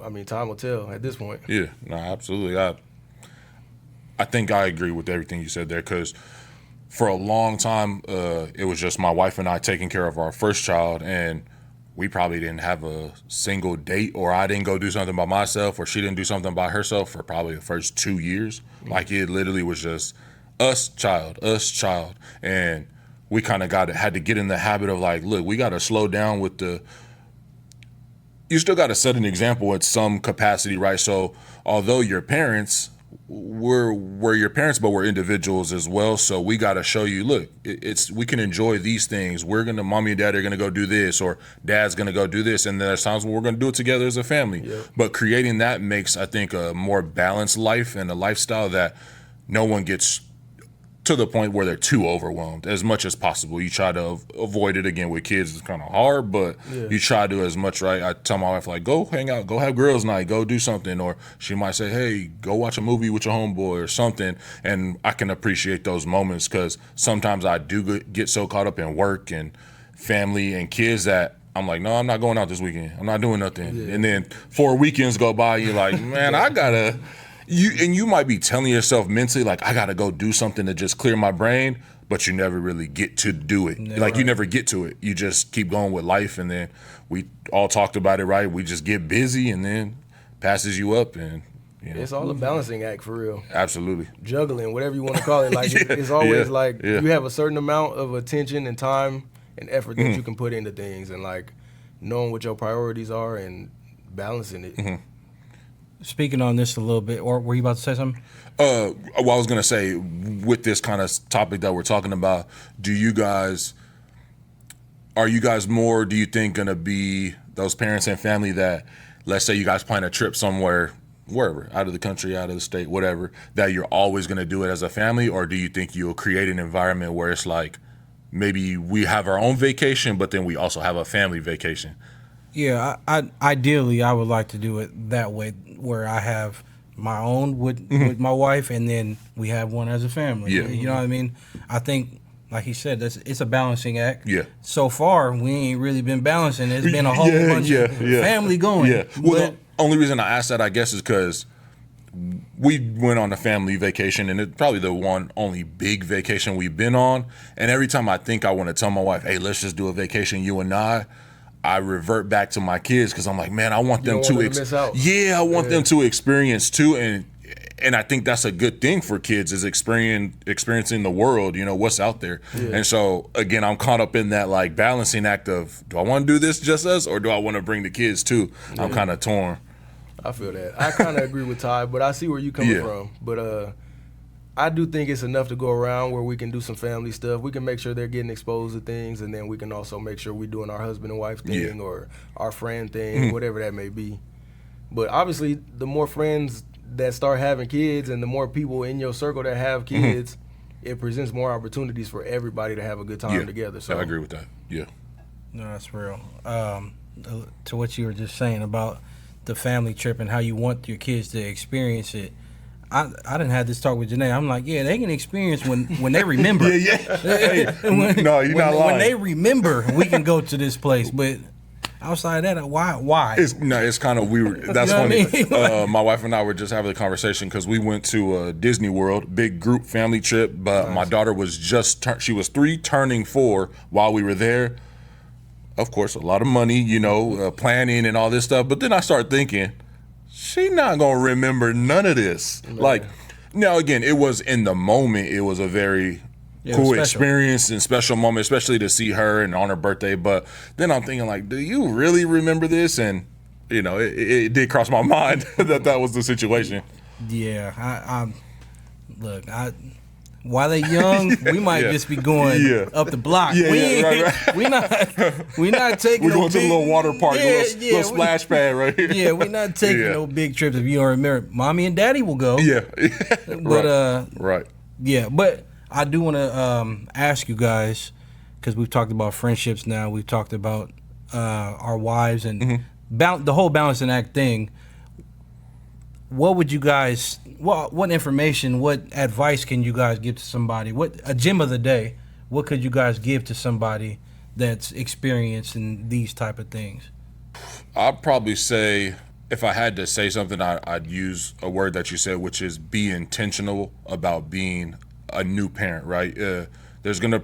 I mean, time will tell at this point. Yeah, no, absolutely. I think I agree with everything you said there, because for a long time, it was just my wife and I taking care of our first child, and we probably didn't have a single date, or I didn't go do something by myself, or she didn't do something by herself for probably the first 2 years. Like, it literally was just us, child. And we kind of had to get in the habit of like, look, we got to slow down with you still got to set an example at some capacity, right? So although your parents, we're your parents, but we're individuals as well. So we got to show you, look, we can enjoy these things. Mommy and dad are going to go do this, or dad's going to go do this. And there's times when we're going to do it together as a family. Yep. But creating that makes, I think, a more balanced life and a lifestyle that no one gets to the point where they're too overwhelmed as much as possible. You try to avoid it. Again, with kids, it's kind of hard, but you try to as much, right? I tell my wife, like, go hang out, go have girls' night, go do something. Or she might say, hey, go watch a movie with your homeboy or something. And I can appreciate those moments because sometimes I do get so caught up in work and family and kids that I'm like, no, I'm not going out this weekend. I'm not doing nothing. And then 4 weekends go by, you're like, man, I gotta... You might be telling yourself mentally, like, I got to go do something to just clear my brain, but you never really get to do it. You never get to it. You just keep going with life, and then we all talked about it, right? We just get busy, and then passes you up, and it's all a balancing act for real. Absolutely. Juggling, whatever you want to call it. Like it's always like you have a certain amount of attention and time and effort that you can put into things, and like knowing what your priorities are and balancing it. Speaking on this a little bit, or were you about to say something? Well, I was going to say, with this kind of topic that we're talking about, are you guys more, do you think, going to be those parents and family that, let's say you guys plan a trip somewhere, wherever, out of the country, out of the state, whatever, that you're always going to do it as a family? Or do you think you'll create an environment where it's like, maybe we have our own vacation, but then we also have a family vacation? Yeah, ideally, I would like to do it that way, where I have my own with my wife, and then we have one as a family. Yeah. You know what I mean? I think, like he said, it's a balancing act. Yeah. So far, we ain't really been balancing. It's been a whole bunch of family going. Yeah. Well, the only reason I asked that, I guess, is because we went on a family vacation, and it's probably the only big vacation we've been on. And every time I think I want to tell my wife, hey, let's just do a vacation, you and I revert back to my kids because I'm like, man, I want them to miss out. Yeah, I want them to experience too, and I think that's a good thing for kids is experiencing the world, what's out there. And so again, I'm caught up in that like balancing act of, do I want to do this just us, or do I want to bring the kids too? I'm kind of torn. I feel that. I kind of agree with Ty, but I see where you're coming from. But I do think it's enough to go around where we can do some family stuff. We can make sure they're getting exposed to things, and then we can also make sure we're doing our husband and wife thing or our friend thing, whatever that may be. But obviously, the more friends that start having kids and the more people in your circle that have kids, it presents more opportunities for everybody to have a good time together. So I agree with that. Yeah. No, that's real. To what you were just saying about the family trip and how you want your kids to experience it, I didn't have this talk with Janae. I'm like, yeah, they can experience when they remember. Hey, no, you're not lying. When they remember, we can go to this place. But outside of that, why? It's kind of weird. That's funny. I mean? My wife and I were just having a conversation because we went to Disney World, big group family trip. But my daughter was she was 3, turning 4 while we were there. Of course, a lot of money, planning and all this stuff. But then I started thinking, she not gonna remember none of this. Man. Like, now again, it was in the moment. It was a very cool experience and special moment, especially to see her and on her birthday. But then I'm thinking, like, do you really remember this? And it did cross my mind that was the situation. Yeah, while they young, we might just be going up the block. Right. We not taking. We're going to the little water park, little splash pad right here. Yeah, we're not taking no big trips. If you don't remember, mommy and daddy will go. Yeah, but right. Yeah, but I do want to ask you guys, because we've talked about friendships now. We've talked about our wives and the whole balancing act thing. What would you guys? What information? What advice can you guys give to somebody? What a gem of the day? What could you guys give to somebody that's experiencing these type of things? I'd probably say, if I had to say something, I'd use a word that you said, which is be intentional about being a new parent. Right? There's gonna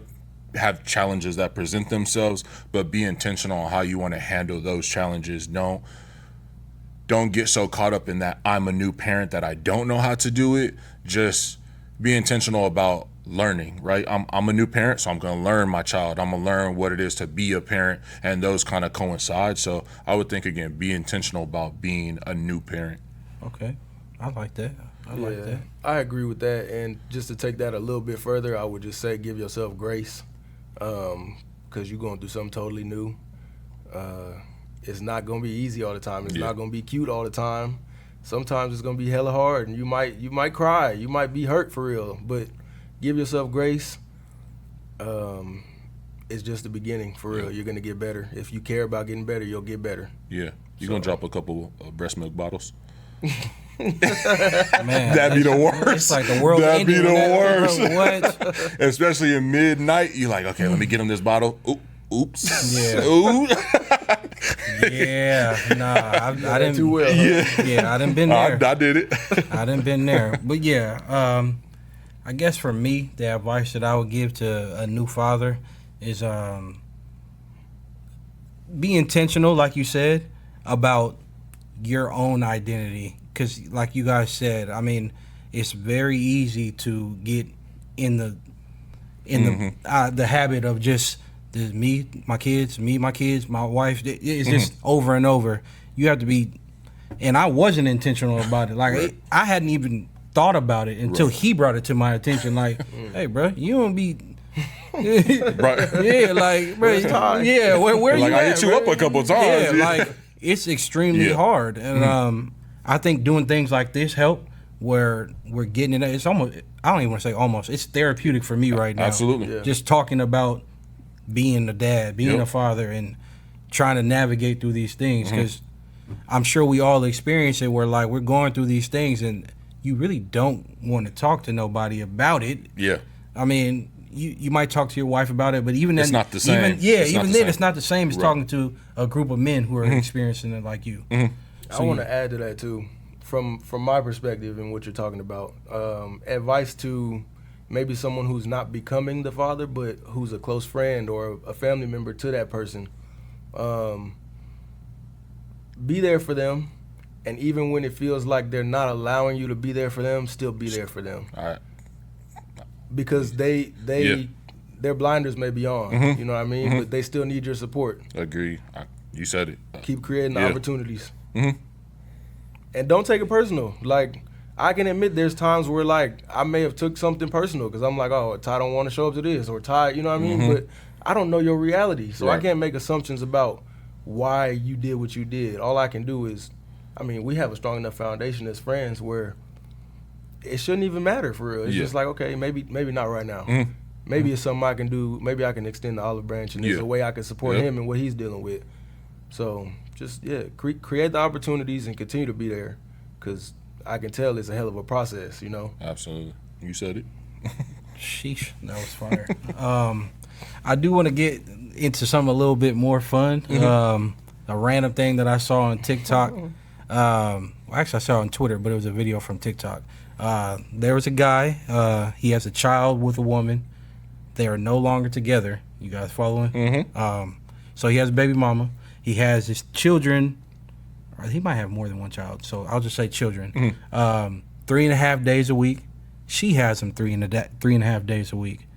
have challenges that present themselves, but be intentional on how you want to handle those challenges. Don't get so caught up in that I'm a new parent that I don't know how to do it. Just be intentional about learning, right? I'm a new parent, so I'm going to learn my child. I'm going to learn what it is to be a parent, and those kind of coincide. So I would think, again, be intentional about being a new parent. Okay. I like that. I like that. I agree with that. And just to take that a little bit further, I would just say give yourself grace because you're going through something totally new. It's not going to be easy all the time. It's not going to be cute all the time. Sometimes it's going to be hella hard, and you might cry. You might be hurt for real, but give yourself grace. It's just the beginning, for real. You're gonna get better. If you care about getting better, you'll get better. Yeah, you're gonna drop a couple breast milk bottles. Man, That'd be the worst. It's like the world That'd be ending the when worst. What? Especially in midnight, you're like, okay, let me get him this bottle. Oops. Yeah. Ooh. Yeah, nah, I didn't. Too well. Huh? Yeah, I didn't been there. I did it. I didn't been there. But yeah, I guess for me, the advice that I would give to a new father is be intentional, like you said, about your own identity. Because like you guys said, I mean, it's very easy to get in the habit of just me, my kids, my wife. It's just over and over. You have to be, and I wasn't intentional about it. Like I hadn't even thought about it until he brought it to my attention. Like, hey, bro, you don't be. Yeah, like, bro, yeah, where you like, at, I hit you bro? up a couple times. Yeah, like it's extremely hard, and I think doing things like this help. Where we're getting it, it's almost. I don't even want to say almost. It's therapeutic for me right now. Absolutely, just talking about being a dad, being a father, and trying to navigate through these things. Because I'm sure we all experience it. Where like we're going through these things, and you really don't want to talk to nobody about it. Yeah, I mean. You might talk to your wife about it, but even then, it's not the same. Even then, it's not the same as talking to a group of men who are experiencing it like you. I want to add to that too, from my perspective and what you're talking about. Advice to maybe someone who's not becoming the father, but who's a close friend or a family member to that person. Be there for them, and even when it feels like they're not allowing you to be there for them, still be there for them. all right. Because their blinders may be on, you know what I mean? But they still need your support. Agree. You said it. Keep creating the opportunities. And don't take it personal. Like, I can admit there's times where, like, I may have took something personal because I'm like, oh, Ty don't want to show up to this, or Ty, you know what I mean? But I don't know your reality, so I can't make assumptions about why you did what you did. All I can do is, I mean, we have a strong enough foundation as friends where it shouldn't even matter for real. It's just like, okay, maybe not right now. Maybe it's something I can do. Maybe I can extend the olive branch, and there's a way I can support him and what he's dealing with. So just create the opportunities and continue to be there, because I can tell it's a hell of a process, you know. Absolutely, you said it. Sheesh, that was fire. I do want to get into something a little bit more fun. A random thing that I saw on TikTok. Well, actually, I saw it on Twitter, but it was a video from TikTok. There was a guy. He has a child with a woman. They are no longer together. You guys following? So he has a baby mama. He has his children. Or he might have more than one child. So I'll just say children. 3.5 days a week. She has him 3.5 days a week.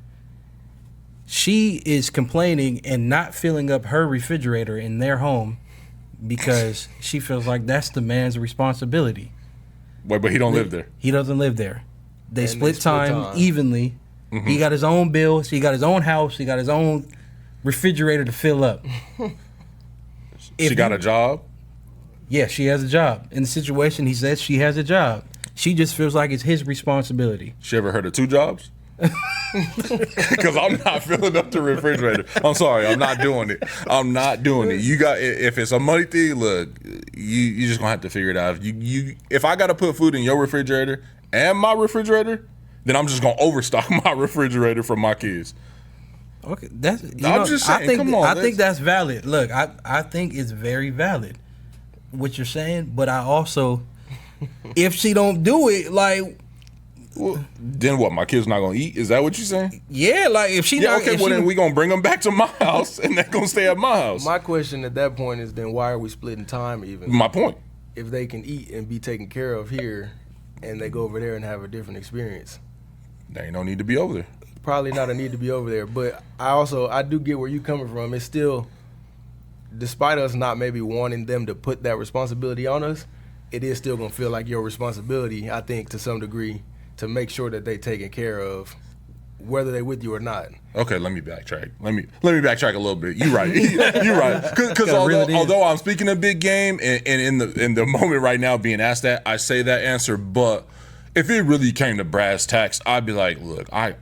She is complaining and not filling up her refrigerator in their home because she feels like that's the man's responsibility. Wait, but he don't live there. He doesn't live there. They split time evenly. He got his own bills. He got his own house. He got his own refrigerator to fill up. She got a job? Yeah, she has a job. In the situation, he says she has a job. She just feels like it's his responsibility. She ever heard of 2 jobs? Because I'm not filling up the refrigerator. I'm sorry, I'm not doing it. I'm not doing it. You got, if it's a money thing, look, you just gonna have to figure it out. If I gotta put food in your refrigerator and my refrigerator, then I'm just gonna overstock my refrigerator for my kids. Okay, that's. I'm just saying. Come on, I think that's valid. Look, I think it's very valid what you're saying, but I also, if she don't do it, like. Well, then what? My kids not gonna eat? Is that what you're saying? Yeah, like if she. Yeah, okay. Well, then we gonna bring them back to my house, and they're gonna stay at my house. My question at that point is, then why are we splitting time even? My point. If they can eat and be taken care of here, and they go over there and have a different experience, there ain't no need to be over there. Probably not a need to be over there. But I do get where you coming from. It's still, despite us not maybe wanting them to put that responsibility on us, it is still gonna feel like your responsibility. I think to some degree, to make sure that they taken care of, whether they with you or not. Okay, let me backtrack. Let me backtrack a little bit. You're right. You're right. Because although I'm speaking a big game, and in the moment right now being asked that, I say that answer. But if it really came to brass tacks, I'd be like, look, I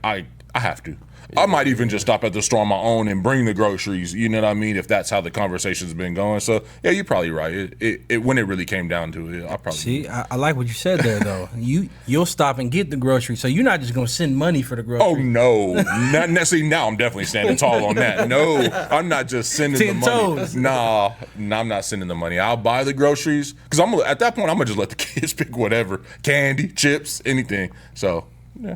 have to. I might even just stop at the store on my own and bring the groceries. You know what I mean? If that's how the conversation's been going. So yeah, you're probably right. It when it really came down to it, I probably see. I like what you said there though. You'll stop and get the groceries, so you're not just gonna send money for the groceries. Oh no, not necessarily. Now I'm definitely standing tall on that. No, I'm not just sending the money. Toes. Nah, I'm not sending the money. I'll buy the groceries because at that point I'm gonna just let the kids pick whatever, candy, chips, anything. So yeah.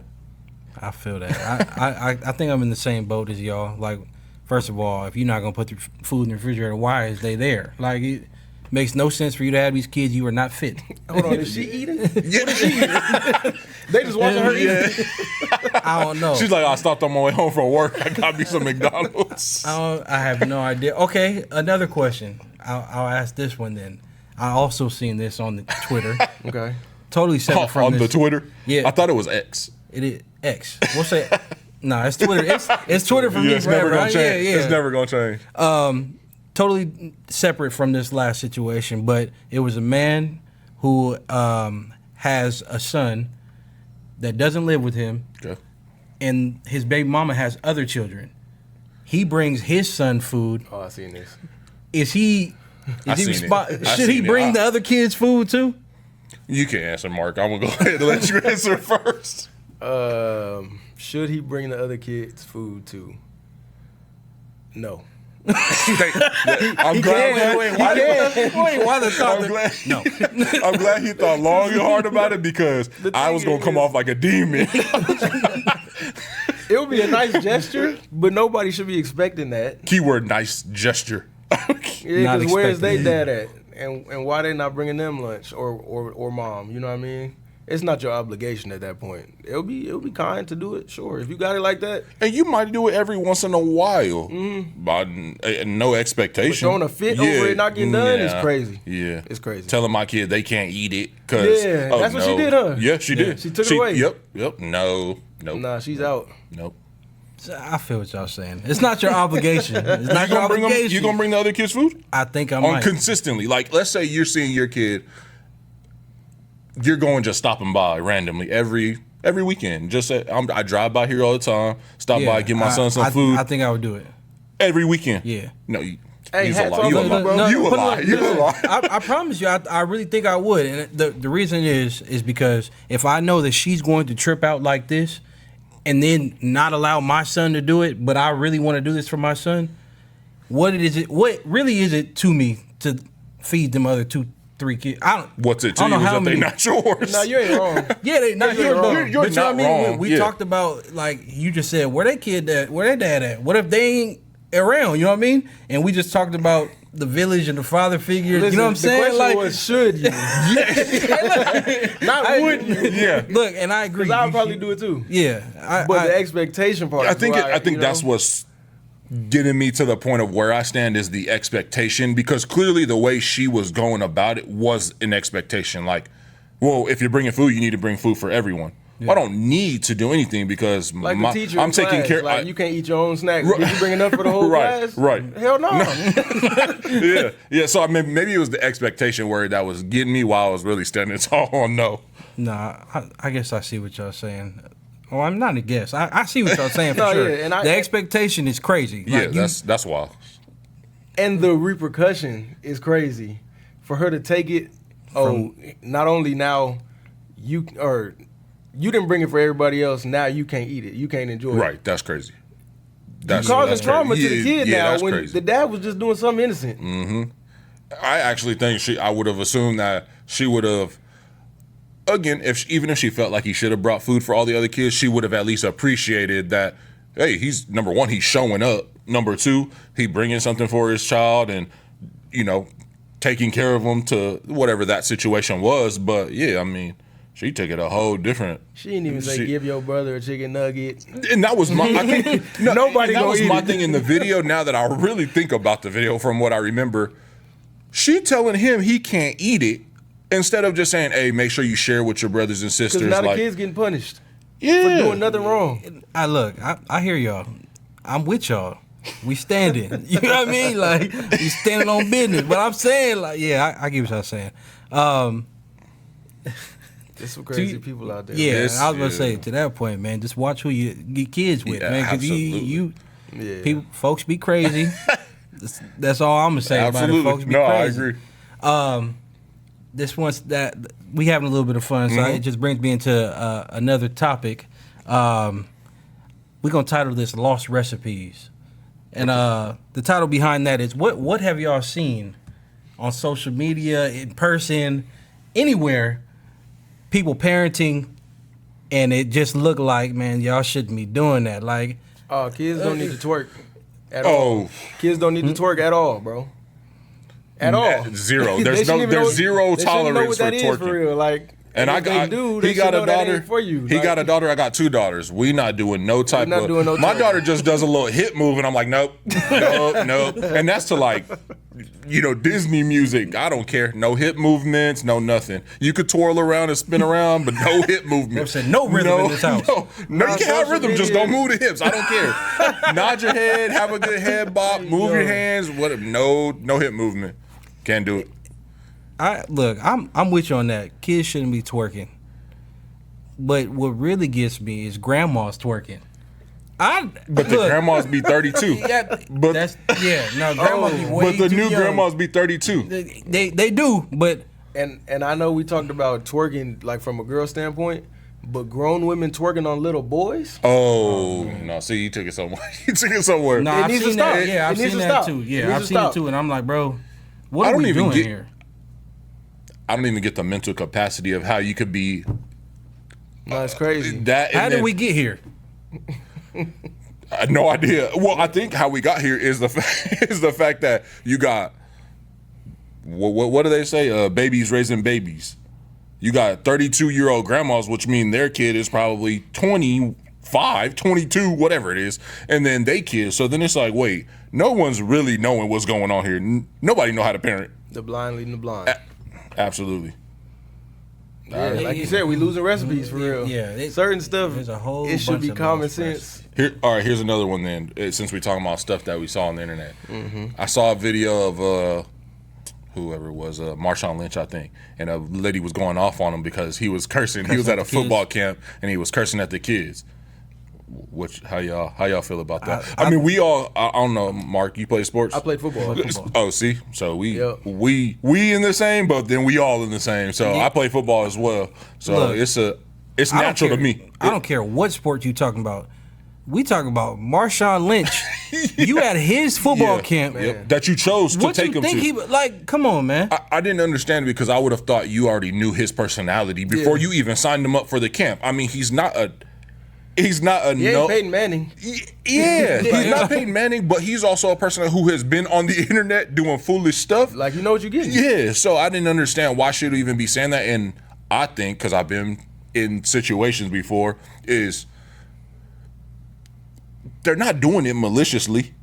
I feel that. I think I'm in the same boat as y'all. Like, first of all, if you're not gonna put the food in the refrigerator, why is they there? Like, it makes no sense for you to have these kids. You are not fit. Hold on, is she eating? Yeah. What is she eating? They just watching her eat. I don't know. She's like, I stopped on my way home from work. I got me some McDonald's. I have no idea. Okay, another question. I'll ask this one then. I also seen this on the Twitter. Okay. Totally separate from on this. the Twitter. Yeah. I thought it was X. It is X. What's that? No, it's Twitter. It's Twitter for me. It's never gonna right? change. Yeah. It's never gonna change. Totally separate from this last situation, but it was a man who has a son that doesn't live with him, Okay. and his baby mama has other children. He brings his son food. Oh, I seen this. Is he? I Is he seen it. I should he seen it. bring the other kids food too? You can answer, Mark. I'm gonna go ahead and let you answer first. Should he bring the other kids food too? No. I'm glad. Why the thought? I'm glad. No. I'm glad he thought long and hard about it because I was gonna come off like a demon. It would be a nice gesture, but nobody should be expecting that. Keyword: nice gesture. Yeah, Not because where's they expecting dad at? And why they not bringing them lunch or mom? You know what I mean? It's not your obligation at that point. It'll be kind to do it, sure. If you got it like that. And you might do it every once in a while, but no expectation. But throwing a fit over it not getting done is crazy. Yeah, It's crazy. Telling my kid they can't eat it because Yeah, that's what she did, huh? Yeah, she did. She took it away. Yep. No. Nope. Nah, she's out. Nope. I feel what y'all saying. It's not your obligation. It's not your obligation. You gonna bring the other kids food? I think I On might. consistently. Like, let's say you're seeing your kid, you're going just stopping by randomly every weekend. Just say, I drive by here all the time. Stop by, give my son some food I think I would do it. every weekend. Yeah. No, you. Hey, You's a hats lie. off You a to you, lie. bro. You a Put it lie. like- You a lie. I promise you, I really think I would. And the reason is because if I know that she's going to trip out like this and then not allow my son to do it, but I really want to do this for my son, what really is it to me to feed them other 2-3 kids? What's it to I you don't is know how that they many- not yours. Nah, you ain't wrong. Yeah, they not You're yours, wrong. but You're but you know what I not mean? wrong. We Yeah. talked about, like, you just said, where their kid at? Where their dad at? What if they ain't around? You know what I mean? And we just talked about the village and the father figures. Listen, you know what I'm saying? The question Like, was, should you? Not would you. Yeah. look, and I agree. Because I'll probably do it too. Yeah, But the expectation part. I is think where I think you that's know, what's getting me to the point of where I stand is the expectation, because clearly the way she was going about it was an expectation. Like, well, if you're bringing food, you need to bring food for everyone. I don't need to do anything because like the teacher. I'm in taking class, care. Like you can't eat your own snacks. Did you bring enough for the whole Right, class? right. Hell no. yeah. So I mean, maybe it was the expectation word that was getting me while I was really standing tall on no. Nah, I guess I see what y'all saying. Well, I'm not a guess. I see what y'all saying for No, sure. yeah, and the expectation is crazy. Yeah, Like, that's wild. And the repercussion is crazy for her to take it. Not only now you didn't bring it for everybody else. Now you can't eat it. You can't enjoy it. Right, that's crazy. That's causing trauma crazy. to the kid Yeah, now that's when crazy. the dad was just doing something innocent. I actually think I would have assumed that she would have, again, even if she felt like he should have brought food for all the other kids, she would have at least appreciated that, hey, he's, number one, he's showing up. Number two, he bringing something for his child and, taking care of him to whatever that situation was. But, yeah, I mean, she took it a whole different. She didn't even say give your brother a chicken nugget. And that was my. I think Nobody that gonna was eat my it. thing in the video. Now that I really think about the video, from what I remember, she telling him he can't eat it instead of just saying, "Hey, make sure you share with your brothers and sisters." Because now the Like, kid's getting punished yeah, for doing nothing wrong. I hear y'all. I'm with y'all. We standing. You know what I mean? Like, we standing on business. But I'm saying, like, yeah, I get what y'all saying. There's some crazy people out there. Yeah, This- I was gonna say to that point, man. Just watch who you get kids with, Yeah, man. Because absolutely. people, folks be crazy. That's all I'm gonna say about it. Absolutely. Folks be No, crazy. I agree. This one's that we having a little bit of fun, so it just brings me into another topic. We're gonna title this "Lost Recipes," and the title behind that is what have y'all seen on social media, in person, anywhere, people parenting, and it just looked like, man, y'all shouldn't be doing that. Like, Oh, kids don't need to twerk at Oh. all. Kids don't need to twerk at all, bro. At all. Zero. They There's shouldn't even know- zero they shouldn't know tolerance what for that is twerking. for real. Like, And I if got, they do, he they got should a know that daughter. ain't for you. He Like, got a daughter. I got 2 daughters. We not doing no type not of. doing no my twerking. daughter just does a little hip move, and I'm like, nope, nope. And that's to like, Disney music. I don't care. No hip movements. No nothing. You could twirl around and spin around, but no hip movement. said no rhythm in this house. No, you can have social rhythm. Just media. don't move the hips. I don't care. Nod your head. Have a good head bop. Move your hands. What? No hip movement. Can't do it. I'm with you on that. Kids shouldn't be twerking. But what really gets me is grandma's twerking. But the grandmas be 32. Yeah, But- grandmas be way But the too new young. grandmas be 32. They do, but And I know we talked about twerking like from a girl standpoint, but grown women twerking on little boys. Oh, no. See, you took it somewhere. You took it somewhere. no, It I've needs to seen that. stop. Yeah, It I've needs seen to that stop. too. It Yeah, needs I've to seen it stop. too, and I'm like, bro, what I are don't we even doing get- here? I don't even get the mental capacity of how you could be No, it's crazy. that. How and did then- we get here? I had no idea. Well, I think how we got here is the is the fact that you got what do they say? Babies raising babies. You got 32-year-old grandmas, which mean their kid is probably 25, 22, whatever it is, and then they kids. So then it's like, wait, no one's really knowing what's going on here. Nobody know how to parent. The blind leading the blind. Absolutely. Yeah, like you said, we losing recipes for real. Yeah, certain stuff. there's a whole It should bunch be of common lost sense. All right, here's another one then. Since we're talking about stuff that we saw on the internet, Mm-hmm. I saw a video of whoever it was, Marshawn Lynch, I think, and a lady was going off on him because he was cursing. He was Cursing at at a the kids? football camp and he was cursing at the kids. Which how y'all feel about that? I mean, we all. I don't know, Mark. You play sports? I played football. Oh, see, so we Yep. we in the same, but then we all in the same. So I play football as well. So Look, it's I don't natural to care- me. I don't care what sport you talking about. We talking about Marshawn Lynch. You at his football Yeah. camp. Yep. That you chose to What take you him think to. he like? Come on, man. I didn't understand it because I would have thought you already knew his personality before you even signed him up for the camp. I mean, he's not a He ain't Peyton Manning. Yeah, he's not Peyton Manning, but he's also a person who has been on the internet doing foolish stuff. Like, you know what you're getting. Yeah, so I didn't understand why should he even be saying that. And I think, because I've been in situations before, is they're not doing it maliciously.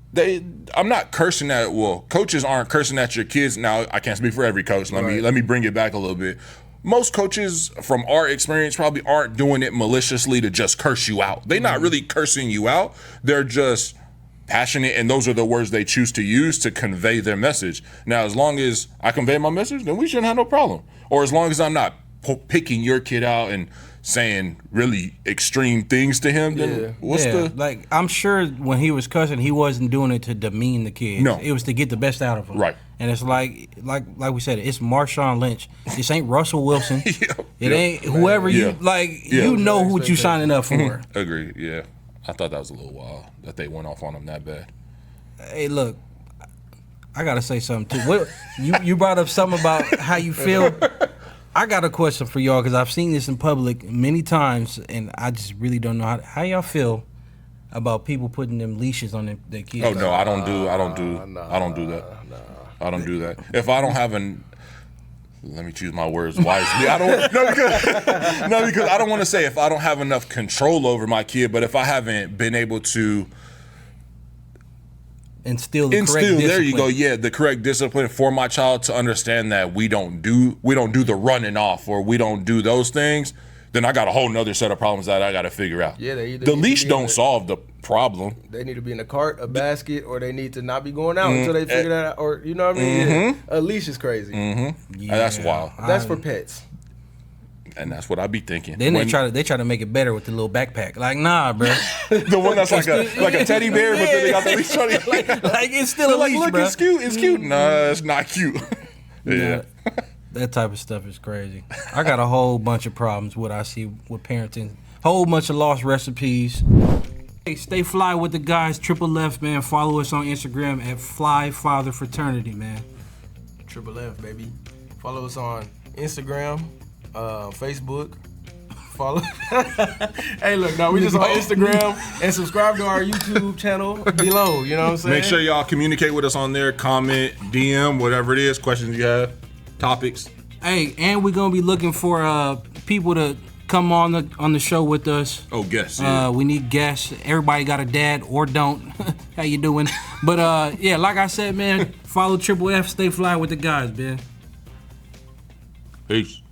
I'm not cursing at. Well, coaches aren't cursing at your kids. Now, I can't speak for every coach. Let me bring it back a little bit. Most coaches, from our experience, probably aren't doing it maliciously to just curse you out. They're not really cursing you out. They're just passionate, and those are the words they choose to use to convey their message. Now, as long as I convey my message, then we shouldn't have no problem. Or as long as I'm not picking your kid out and saying really extreme things to him, then what's the... Like, I'm sure when he was cussing, he wasn't doing it to demean the kids. No. It was to get the best out of them. Right. And it's like we said, it's Marshawn Lynch. This ain't Russell Wilson. It ain't whoever you like. You know what you signing up for. Agreed, yeah. I thought that was a little wild that they went off on him that bad. Hey, look, I gotta say something too. What you brought up something about how you feel. I got a question for y'all because I've seen this in public many times, and I just really don't know how y'all feel about people putting them leashes on their kids. Oh no, I don't do that. I don't do that. If I don't have let me choose my words wisely. Because I don't want to say if I don't have enough control over my kid, but if I haven't been able to Instill the correct there discipline. you go, yeah, the correct discipline for my child to understand that we don't do the running off or we don't do those things, then I got a whole nother set of problems that I got to figure out. Yeah, they either the need to leash be don't in solve the problem. They need to be in a cart, a basket, or they need to not be going out until they figure that out. Or, you know what I mean? Yeah. A leash is crazy. That's wild. That's for pets. And that's what I be thinking. Then they try to make it better with the little backpack. Like, nah, bro. The one that's like a teddy bear, but then they got the leash on it. like it's still a leash, look, bro. it's cute. It's cute. Nah, it's not cute. Yeah. That type of stuff is crazy. I got a whole bunch of problems with I see with parenting. Whole bunch of lost recipes. Hey, stay fly with the guys. Triple F, man. Follow us on Instagram at Fly Father Fraternity, man. Triple F, baby. Follow us on Instagram, Facebook. Follow. Hey, look, no, we just on Instagram and subscribe to our YouTube channel below. You know what I'm saying? Make sure y'all communicate with us on there. Comment, DM, whatever it is, questions you have, topics. Hey, and we're gonna be looking for people to come on the show with us. Oh, guests. Yeah. We need guests. Everybody got a dad or don't. How you doing? But yeah, like I said, man, follow Triple F. Stay fly with the guys, man. Peace.